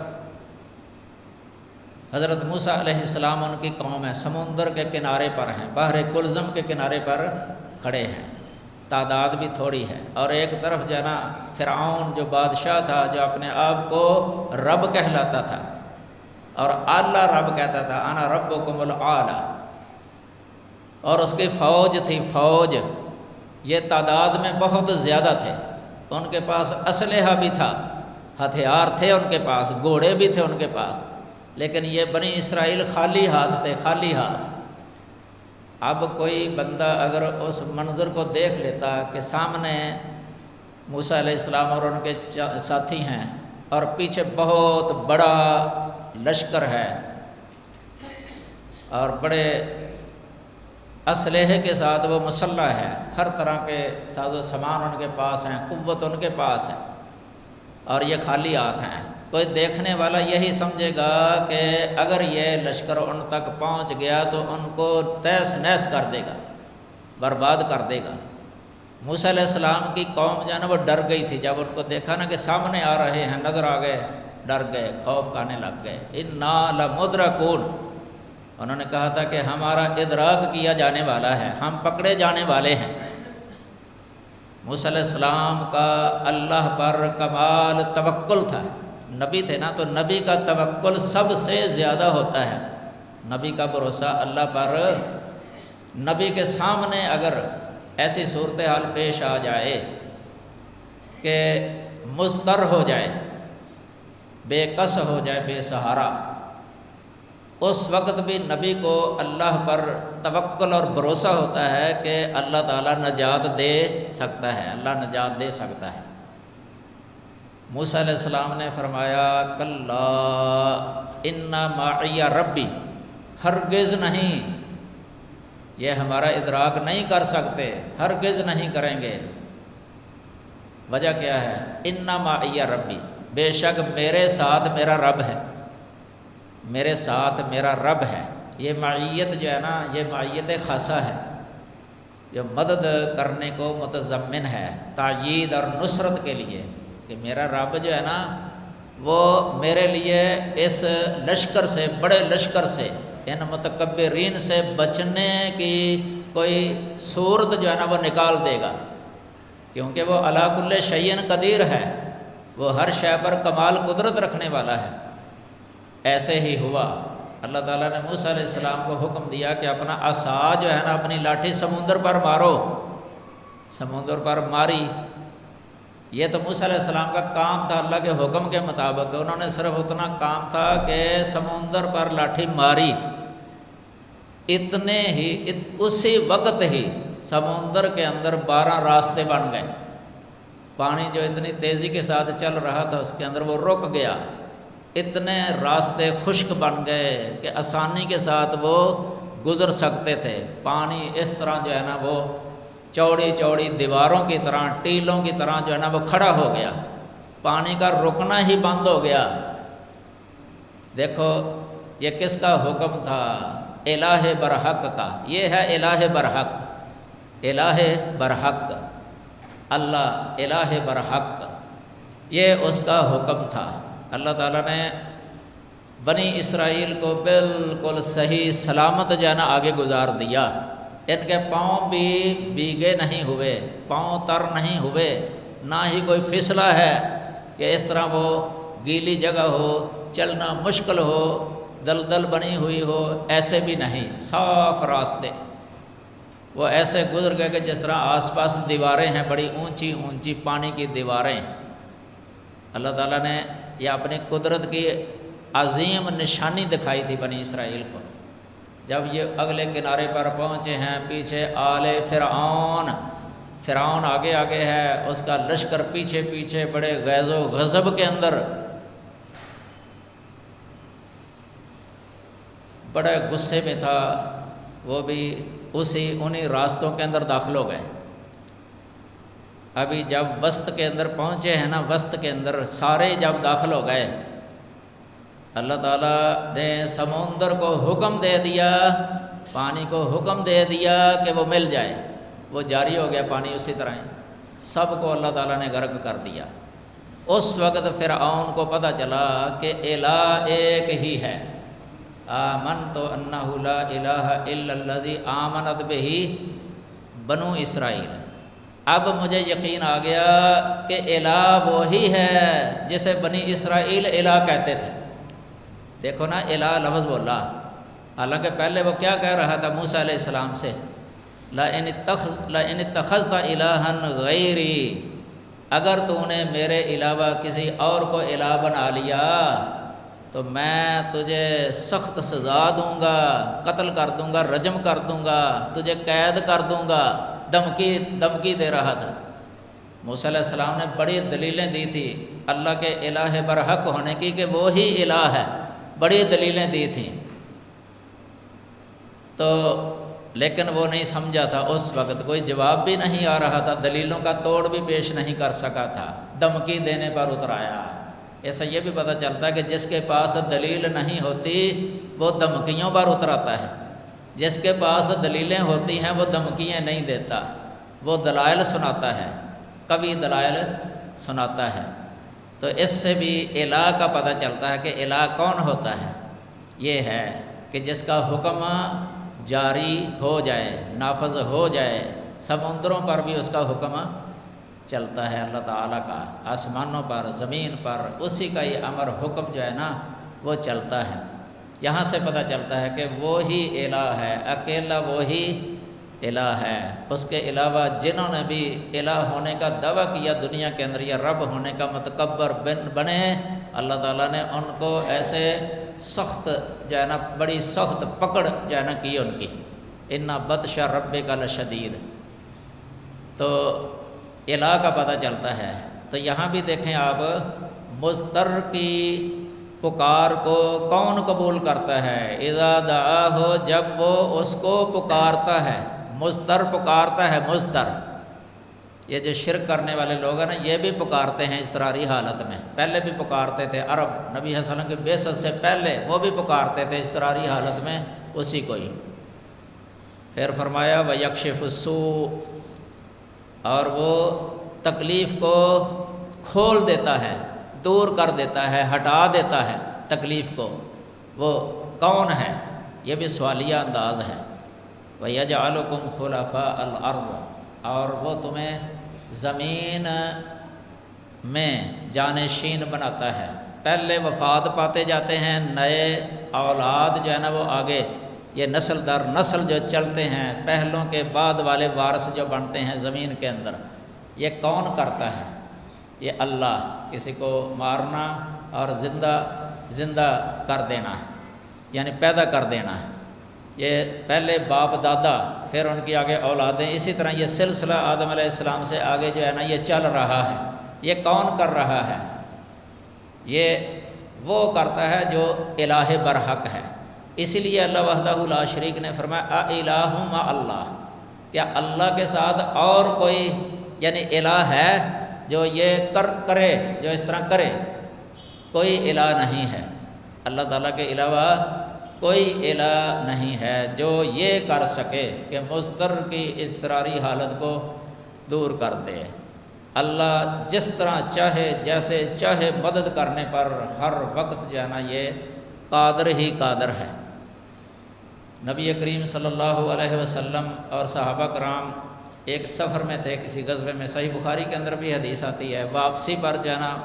حضرت موسیٰ علیہ السلام، ان کی قوم ہے، سمندر کے کنارے پر ہیں، بحر کلزم کے کنارے پر کھڑے ہیں، تعداد بھی تھوڑی ہے، اور ایک طرف جو ہے نا فرعون جو بادشاہ تھا، جو اپنے آپ کو رب کہلاتا تھا اور اعلیٰ رب کہتا تھا، انا ربکم الاعلیٰ، اور اس کی فوج تھی، فوج، یہ تعداد میں بہت زیادہ تھے، ان کے پاس اسلحہ بھی تھا، ہتھیار تھے ان کے پاس، گھوڑے بھی تھے ان کے پاس، لیکن یہ بنی اسرائیل خالی ہاتھ تھے، خالی ہاتھ۔ اب کوئی بندہ اگر اس منظر کو دیکھ لیتا کہ سامنے موسیٰ علیہ السلام اور ان کے ساتھی ہیں، اور پیچھے بہت بڑا لشکر ہے، اور بڑے اسلحے کے ساتھ وہ مسلح ہے، ہر طرح کے ساز و سامان ان کے پاس ہیں، قوت ان کے پاس ہے، اور یہ خالی ہاتھ ہیں، کوئی دیکھنے والا یہی سمجھے گا کہ اگر یہ لشکر ان تک پہنچ گیا تو ان کو تہس نہس کر دے گا، برباد کر دے گا۔ موسیٰ علیہ السلام کی قوم جو ہے نا وہ ڈر گئی تھی، جب ان کو دیکھا نا کہ سامنے آ رہے ہیں، نظر آ گئے، ڈر گئے، خوف کھانے لگ گئے۔ انا لمدرکون، انہوں نے کہا تھا کہ ہمارا ادراک کیا جانے والا ہے، ہم پکڑے جانے والے ہیں۔ موسیٰ علیہ السلام کا اللہ پر کمال توکل تھا، نبی تھے نا، تو نبی کا توکل سب سے زیادہ ہوتا ہے، نبی کا بھروسہ اللہ پر۔ نبی کے سامنے اگر ایسی صورتحال پیش آ جائے کہ مضطر ہو جائے، بے کس ہو جائے، بے سہارا، اس وقت بھی نبی کو اللہ پر توکل اور بھروسہ ہوتا ہے کہ اللہ تعالیٰ نجات دے سکتا ہے، اللہ نجات دے سکتا ہے۔ موسیٰ علیہ السلام نے فرمایا کلا ان معی ربی، ہرگز نہیں، یہ ہمارا ادراک نہیں کر سکتے، ہرگز نہیں کریں گے۔ وجہ کیا ہے؟ ان معی ربی، بے شک میرے ساتھ میرا رب ہے، میرے ساتھ میرا رب ہے۔ یہ معیت جو ہے نا، یہ معیت خاصہ ہے، جو مدد کرنے کو متضمن ہے، تائید اور نصرت کے لیے، کہ میرا رب جو ہے نا وہ میرے لیے اس لشکر سے، بڑے لشکر سے، ان متکبرین سے بچنے کی کوئی صورت جو ہے نا وہ نکال دے گا، کیونکہ وہ علی کل شیء قدیر ہے، وہ ہر شے پر کمال قدرت رکھنے والا ہے۔ ایسے ہی ہوا، اللہ تعالیٰ نے موسیٰ علیہ السلام کو حکم دیا کہ اپنا عصا جو ہے نا، اپنی لاٹھی سمندر پر مارو، سمندر پر ماری۔ یہ تو موسیٰ علیہ السلام کا کام تھا اللہ کے حکم کے مطابق، انہوں نے صرف اتنا کام تھا کہ سمندر پر لاٹھی ماری، اتنے ہی اسی وقت ہی سمندر کے اندر 12 راستے بن گئے، پانی جو اتنی تیزی کے ساتھ چل رہا تھا اس کے اندر وہ رک گیا، اتنے راستے خشک بن گئے کہ آسانی کے ساتھ وہ گزر سکتے تھے، پانی اس طرح جو ہے نا وہ چوڑی چوڑی دیواروں کی طرح، ٹیلوں کی طرح جو ہے نا وہ کھڑا ہو گیا، پانی کا رکنا ہی بند ہو گیا۔ دیکھو یہ کس کا حکم تھا؟ الہ برحق کا۔ یہ ہے الہ برحق، الہ برحق، اللہ الہ برحق، یہ اس کا حکم تھا۔ اللہ تعالیٰ نے بنی اسرائیل کو بالکل صحیح سلامت جانا آگے گزار دیا، ان کے پاؤں بھی بھیگے نہیں ہوئے، پاؤں تر نہیں ہوئے، نہ ہی کوئی پھسلا ہے کہ اس طرح وہ گیلی جگہ ہو، چلنا مشکل ہو، دلدل بنی ہوئی ہو، ایسے بھی نہیں، صاف راستے۔ وہ ایسے گزر گئے کہ جس طرح آس پاس دیواریں ہیں، بڑی اونچی اونچی پانی کی دیواریں۔ اللہ تعالیٰ نے یہ اپنی قدرت کی عظیم نشانی دکھائی تھی بنی اسرائیل کو۔ جب یہ اگلے کنارے پر پہنچے ہیں، پیچھے آل فرعون، فرعون آگے آگے ہے، اس کا لشکر پیچھے پیچھے، بڑے غیظ و غضب کے اندر، بڑے غصے میں تھا، وہ بھی انہی راستوں کے اندر داخل ہو گئے۔ ابھی جب وسط کے اندر پہنچے ہیں نا، وسط کے اندر سارے جب داخل ہو گئے، اللہ تعالیٰ نے سمندر کو حکم دے دیا، پانی کو حکم دے دیا کہ وہ مل جائے، وہ جاری ہو گیا پانی اسی طرح ہی، سب کو اللہ تعالیٰ نے غرق کر دیا۔ اس وقت فرعون کو پتہ چلا کہ الہ ایک ہی ہے، آمنت انہ لا الہ الا الذی آمنت بہ بنو اسرائیل۔ اب مجھے یقین آ گیا کہ الہ وہی ہے جسے بنی اسرائیل الہ کہتے تھے۔ دیکھو نا، الہ لفظ بولا، حالانکہ پہلے وہ کیا کہہ رہا تھا موسیٰ علیہ السلام سے؟ لَإِنِ اتَّخَذْتَ إِلَٰهًا غَيْرِي، اگر تو نے میرے علاوہ کسی اور کو الہ بنا لیا تو میں تجھے سخت سزا دوں گا، قتل کر دوں گا، رجم کر دوں گا، تجھے قید کر دوں گا، دھمکی دے رہا تھا۔ موسیٰ علیہ السلام نے بڑی دلیلیں دی تھی اللہ کے الہ برحق ہونے کی کہ وہی الہ ہے، بڑی دلیلیں دی تھیں، تو لیکن وہ نہیں سمجھا تھا، اس وقت کوئی جواب بھی نہیں آ رہا تھا، دلیلوں کا توڑ بھی پیش نہیں کر سکا تھا، دھمکی دینے پر اتر آیا۔ ایسا یہ بھی پتہ چلتا ہے کہ جس کے پاس دلیل نہیں ہوتی وہ دھمکیوں پر اتر آتا ہے، جس کے پاس دلیلیں ہوتی ہیں وہ دھمکیاں نہیں دیتا، وہ دلائل سناتا ہے، کبھی دلائل سناتا ہے۔ تو اس سے بھی الہ کا پتہ چلتا ہے کہ الہ کون ہوتا ہے، یہ ہے کہ جس کا حکم جاری ہو جائے، نافذ ہو جائے، سمندروں پر بھی اس کا حکم چلتا ہے، اللہ تعالیٰ کا، آسمانوں پر، زمین پر، اسی کا یہ امر حکم جو ہے نا وہ چلتا ہے۔ یہاں سے پتہ چلتا ہے کہ وہی الہ ہے، اکیلا وہی الہ ہے، اس کے علاوہ جنہوں نے بھی الہ ہونے کا دعویٰ کیا دنیا کے اندر یا رب ہونے کا متکبر بنے، اللہ تعالیٰ نے ان کو ایسے سخت جو ہے نا، بڑی سخت پکڑ جو ہے نا کی ان کی، ان بطش ربک لشدید۔ تو الہ کا پتہ چلتا ہے۔ تو یہاں بھی دیکھیں آپ، مضطر کی پکار کو کون قبول کرتا ہے؟ اذا دعاہ، جب وہ اس کو پکارتا ہے، مضطر پکارتا ہے، مضطر۔ یہ جو شرک کرنے والے لوگ ہیں نا، یہ بھی پکارتے ہیں اضطراری حالت میں، پہلے بھی پکارتے تھے، عرب نبی صلی اللہ علیہ وسلم کی بعثت سے پہلے وہ بھی پکارتے تھے اضطراری حالت میں اسی کو ہی۔ پھر فرمایا وَيَكْشِفُ السُّوءَ، اور وہ تکلیف کو کھول دیتا ہے، دور کر دیتا ہے، ہٹا دیتا ہے تکلیف کو۔ وہ کون ہے؟ یہ بھی سوالیہ انداز ہے۔ وَيَجْعَلُكُمْ خُلَفَاءَ الْأَرْضِ، اور وہ تمہیں زمین میں جانشین بناتا ہے۔ پہلے وفات پاتے جاتے ہیں، نئے اولاد جو ہے نا وہ آگے، یہ نسل در نسل جو چلتے ہیں، پہلوں کے بعد والے وارث جو بنتے ہیں زمین کے اندر، یہ کون کرتا ہے؟ یہ اللہ، کسی کو مارنا اور زندہ کر دینا ہے، یعنی پیدا کر دینا ہے۔ یہ پہلے باپ دادا، پھر ان کی آگے اولادیں، اسی طرح یہ سلسلہ آدم علیہ السلام سے آگے جو ہے نا یہ چل رہا ہے۔ یہ کون کر رہا ہے؟ یہ وہ کرتا ہے جو الہ برحق ہے، اسی لیے اللہ وحدہ لا شریک نے فرمایا اِلٰہ مع اللہ، کیا اللہ کے ساتھ اور کوئی یعنی الہ ہے جو یہ کرے، جو اس طرح کرے؟ کوئی الہ نہیں ہے، اللہ تعالیٰ کے علاوہ کوئی الہ نہیں ہے جو یہ کر سکے کہ مضطر کی اضطراری حالت کو دور کر دے۔ اللہ جس طرح چاہے جیسے چاہے مدد کرنے پر ہر وقت جو ہے نا یہ قادر ہی قادر ہے۔ نبی کریم صلی اللہ علیہ وسلم اور صحابہ کرام ایک سفر میں تھے کسی غزوے میں، صحیح بخاری کے اندر بھی حدیث آتی ہے، واپسی پر جو ہے نا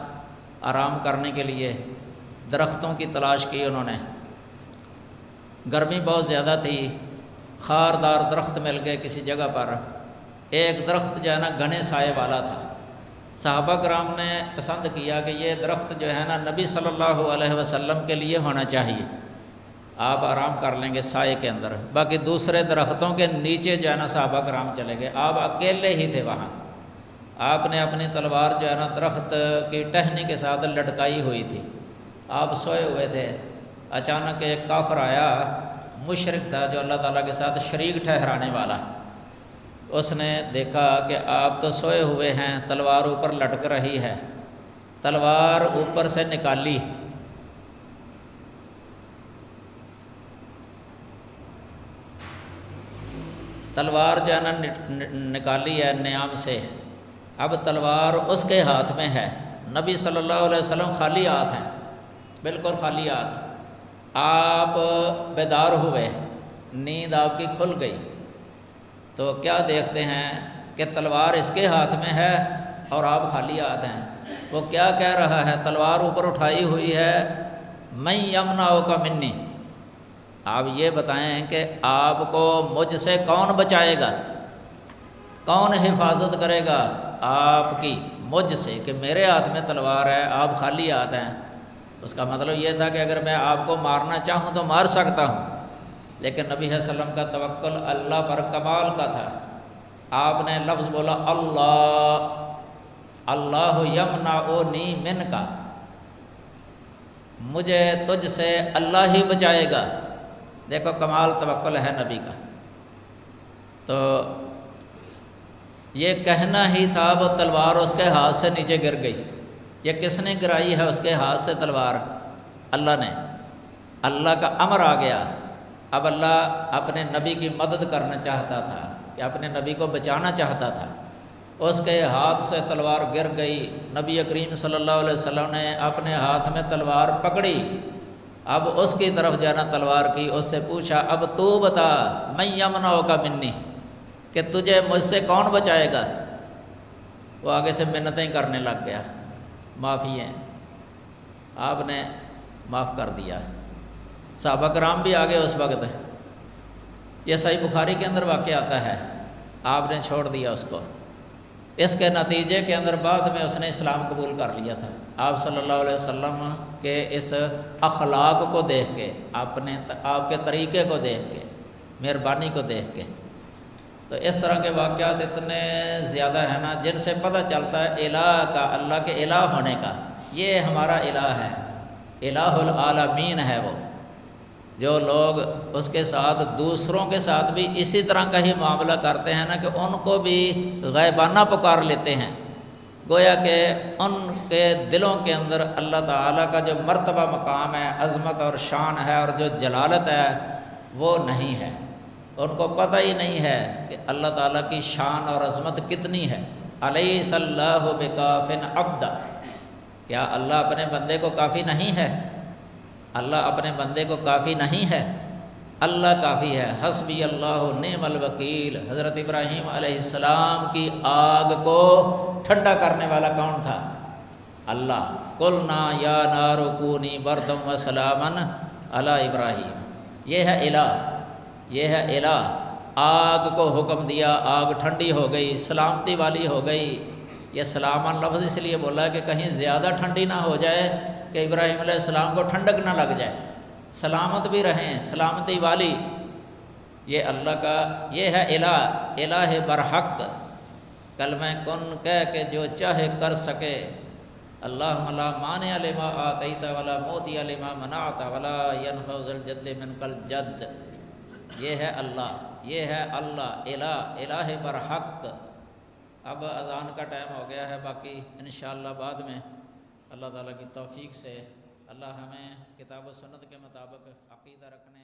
آرام کرنے کے لیے درختوں کی تلاش کی انہوں نے، گرمی بہت زیادہ تھی، خاردار درخت مل گئے کسی جگہ پر، ایک درخت جو ہے نا گھنے سائے والا تھا، صحابہ کرام نے پسند کیا کہ یہ درخت جو ہے نا نبی صلی اللہ علیہ وسلم کے لیے ہونا چاہیے، آپ آرام کر لیں گے سائے کے اندر، باقی دوسرے درختوں کے نیچے جو ہے نا صحابہ کرام چلے گئے، آپ اکیلے ہی تھے وہاں، آپ نے اپنی تلوار جو ہے نا درخت کی ٹہنی کے ساتھ لٹکائی ہوئی تھی، آپ سوئے ہوئے تھے، اچانک ایک کافر آیا، مشرک تھا جو اللہ تعالیٰ کے ساتھ شریک ٹھہرانے والا، اس نے دیکھا کہ آپ تو سوئے ہوئے ہیں، تلوار اوپر لٹک رہی ہے، تلوار اوپر سے نکالی، تلوار جو ہے نا نکالی ہے نیام سے، اب تلوار اس کے ہاتھ میں ہے، نبی صلی اللہ علیہ وسلم خالی ہاتھ ہیں، بالکل خالی ہاتھ، آپ بیدار ہوئے، نیند آپ کی کھل گئی، تو کیا دیکھتے ہیں کہ تلوار اس کے ہاتھ میں ہے اور آپ خالی ہاتھ ہیں، وہ کیا کہہ رہا ہے، تلوار اوپر اٹھائی ہوئی ہے، میں یمنعک منی، آپ یہ بتائیں کہ آپ کو مجھ سے کون بچائے گا، کون حفاظت کرے گا آپ کی مجھ سے، کہ میرے ہاتھ میں تلوار ہے، آپ خالی ہاتھ ہیں، اس کا مطلب یہ تھا کہ اگر میں آپ کو مارنا چاہوں تو مار سکتا ہوں، لیکن نبی صلی اللہ علیہ وسلم کا توکل اللہ پر کمال کا تھا، آپ نے لفظ بولا اللہ، اللہ یمنعنی منک، مجھے تجھ سے اللہ ہی بچائے گا، دیکھو کمال توکل ہے نبی کا، تو یہ کہنا ہی تھا، وہ تلوار اس کے ہاتھ سے نیچے گر گئی، یہ کس نے گرائی ہے اس کے ہاتھ سے تلوار؟ اللہ نے، اللہ کا امر آ گیا، اب اللہ اپنے نبی کی مدد کرنا چاہتا تھا کہ اپنے نبی کو بچانا چاہتا تھا، اس کے ہاتھ سے تلوار گر گئی، نبی کریم صلی اللہ علیہ وسلم نے اپنے ہاتھ میں تلوار پکڑی، اب اس کی طرف جانا تلوار کی، اس سے پوچھا اب تو بتا میں یمنعک منی، کہ تجھے مجھ سے کون بچائے گا؟ وہ آگے سے منتیں کرنے لگ گیا، معافی ہیں، آپ نے معاف کر دیا، صحابہ کرام بھی آگے اس وقت، یہ صحیح بخاری کے اندر واقع آتا ہے، آپ نے چھوڑ دیا اس کو، اس کے نتیجے کے اندر بعد میں اس نے اسلام قبول کر لیا تھا، آپ صلی اللہ علیہ وسلم کے اس اخلاق کو دیکھ کے، آپ کے طریقے کو دیکھ کے، مہربانی کو دیکھ کے، تو اس طرح کے واقعات اتنے زیادہ ہیں نا جن سے پتہ چلتا ہے الہ کا، اللہ کے الہ ہونے کا، یہ ہمارا الہ ہے، الہ العالمین ہے وہ، جو لوگ اس کے ساتھ دوسروں کے ساتھ بھی اسی طرح کا ہی معاملہ کرتے ہیں نا کہ ان کو بھی غیبانہ پکار لیتے ہیں، گویا کہ ان کے دلوں کے اندر اللہ تعالیٰ کا جو مرتبہ مقام ہے، عظمت اور شان ہے اور جو جلالت ہے وہ نہیں ہے، ان کو پتہ ہی نہیں ہے کہ اللہ تعالیٰ کی شان اور عظمت کتنی ہے، الیس اللہ بکاف عبدا، کیا اللہ اپنے بندے کو کافی نہیں ہے؟ اللہ اپنے بندے کو کافی نہیں ہے، اللہ کافی ہے، حسبی اللہ نعم الوکیل، حضرت ابراہیم علیہ السلام کی آگ کو ٹھنڈا کرنے والا کون تھا؟ اللہ، قلنا یا نار کونی بردا وسلاما علی ابراہیم، یہ ہے الہ، یہ ہے الہ، آگ کو حکم دیا، آگ ٹھنڈی ہو گئی، سلامتی والی ہو گئی، یہ سلامان لفظ اس لیے بولا کہ کہیں زیادہ ٹھنڈی نہ ہو جائے کہ ابراہیم علیہ السلام کو ٹھنڈک نہ لگ جائے، سلامت بھی رہیں، سلامتی والی، یہ اللہ کا، یہ ہے الہ، الہ برحق، کلمہ کن کہہ کے جو چاہے کر سکے، اللہم لا مانع لما آتیت ولا موتی لما منعت ولا ینفع ذا الجد منک الجد. یہ ہے اللہ، یہ ہے اللہ، الہ بر حق. اب اذان کا ٹائم ہو گیا ہے، باقی انشاءاللہ بعد میں اللہ تعالیٰ کی توفیق سے اللہ ہمیں کتاب و سنت کے مطابق عقیدہ رکھنے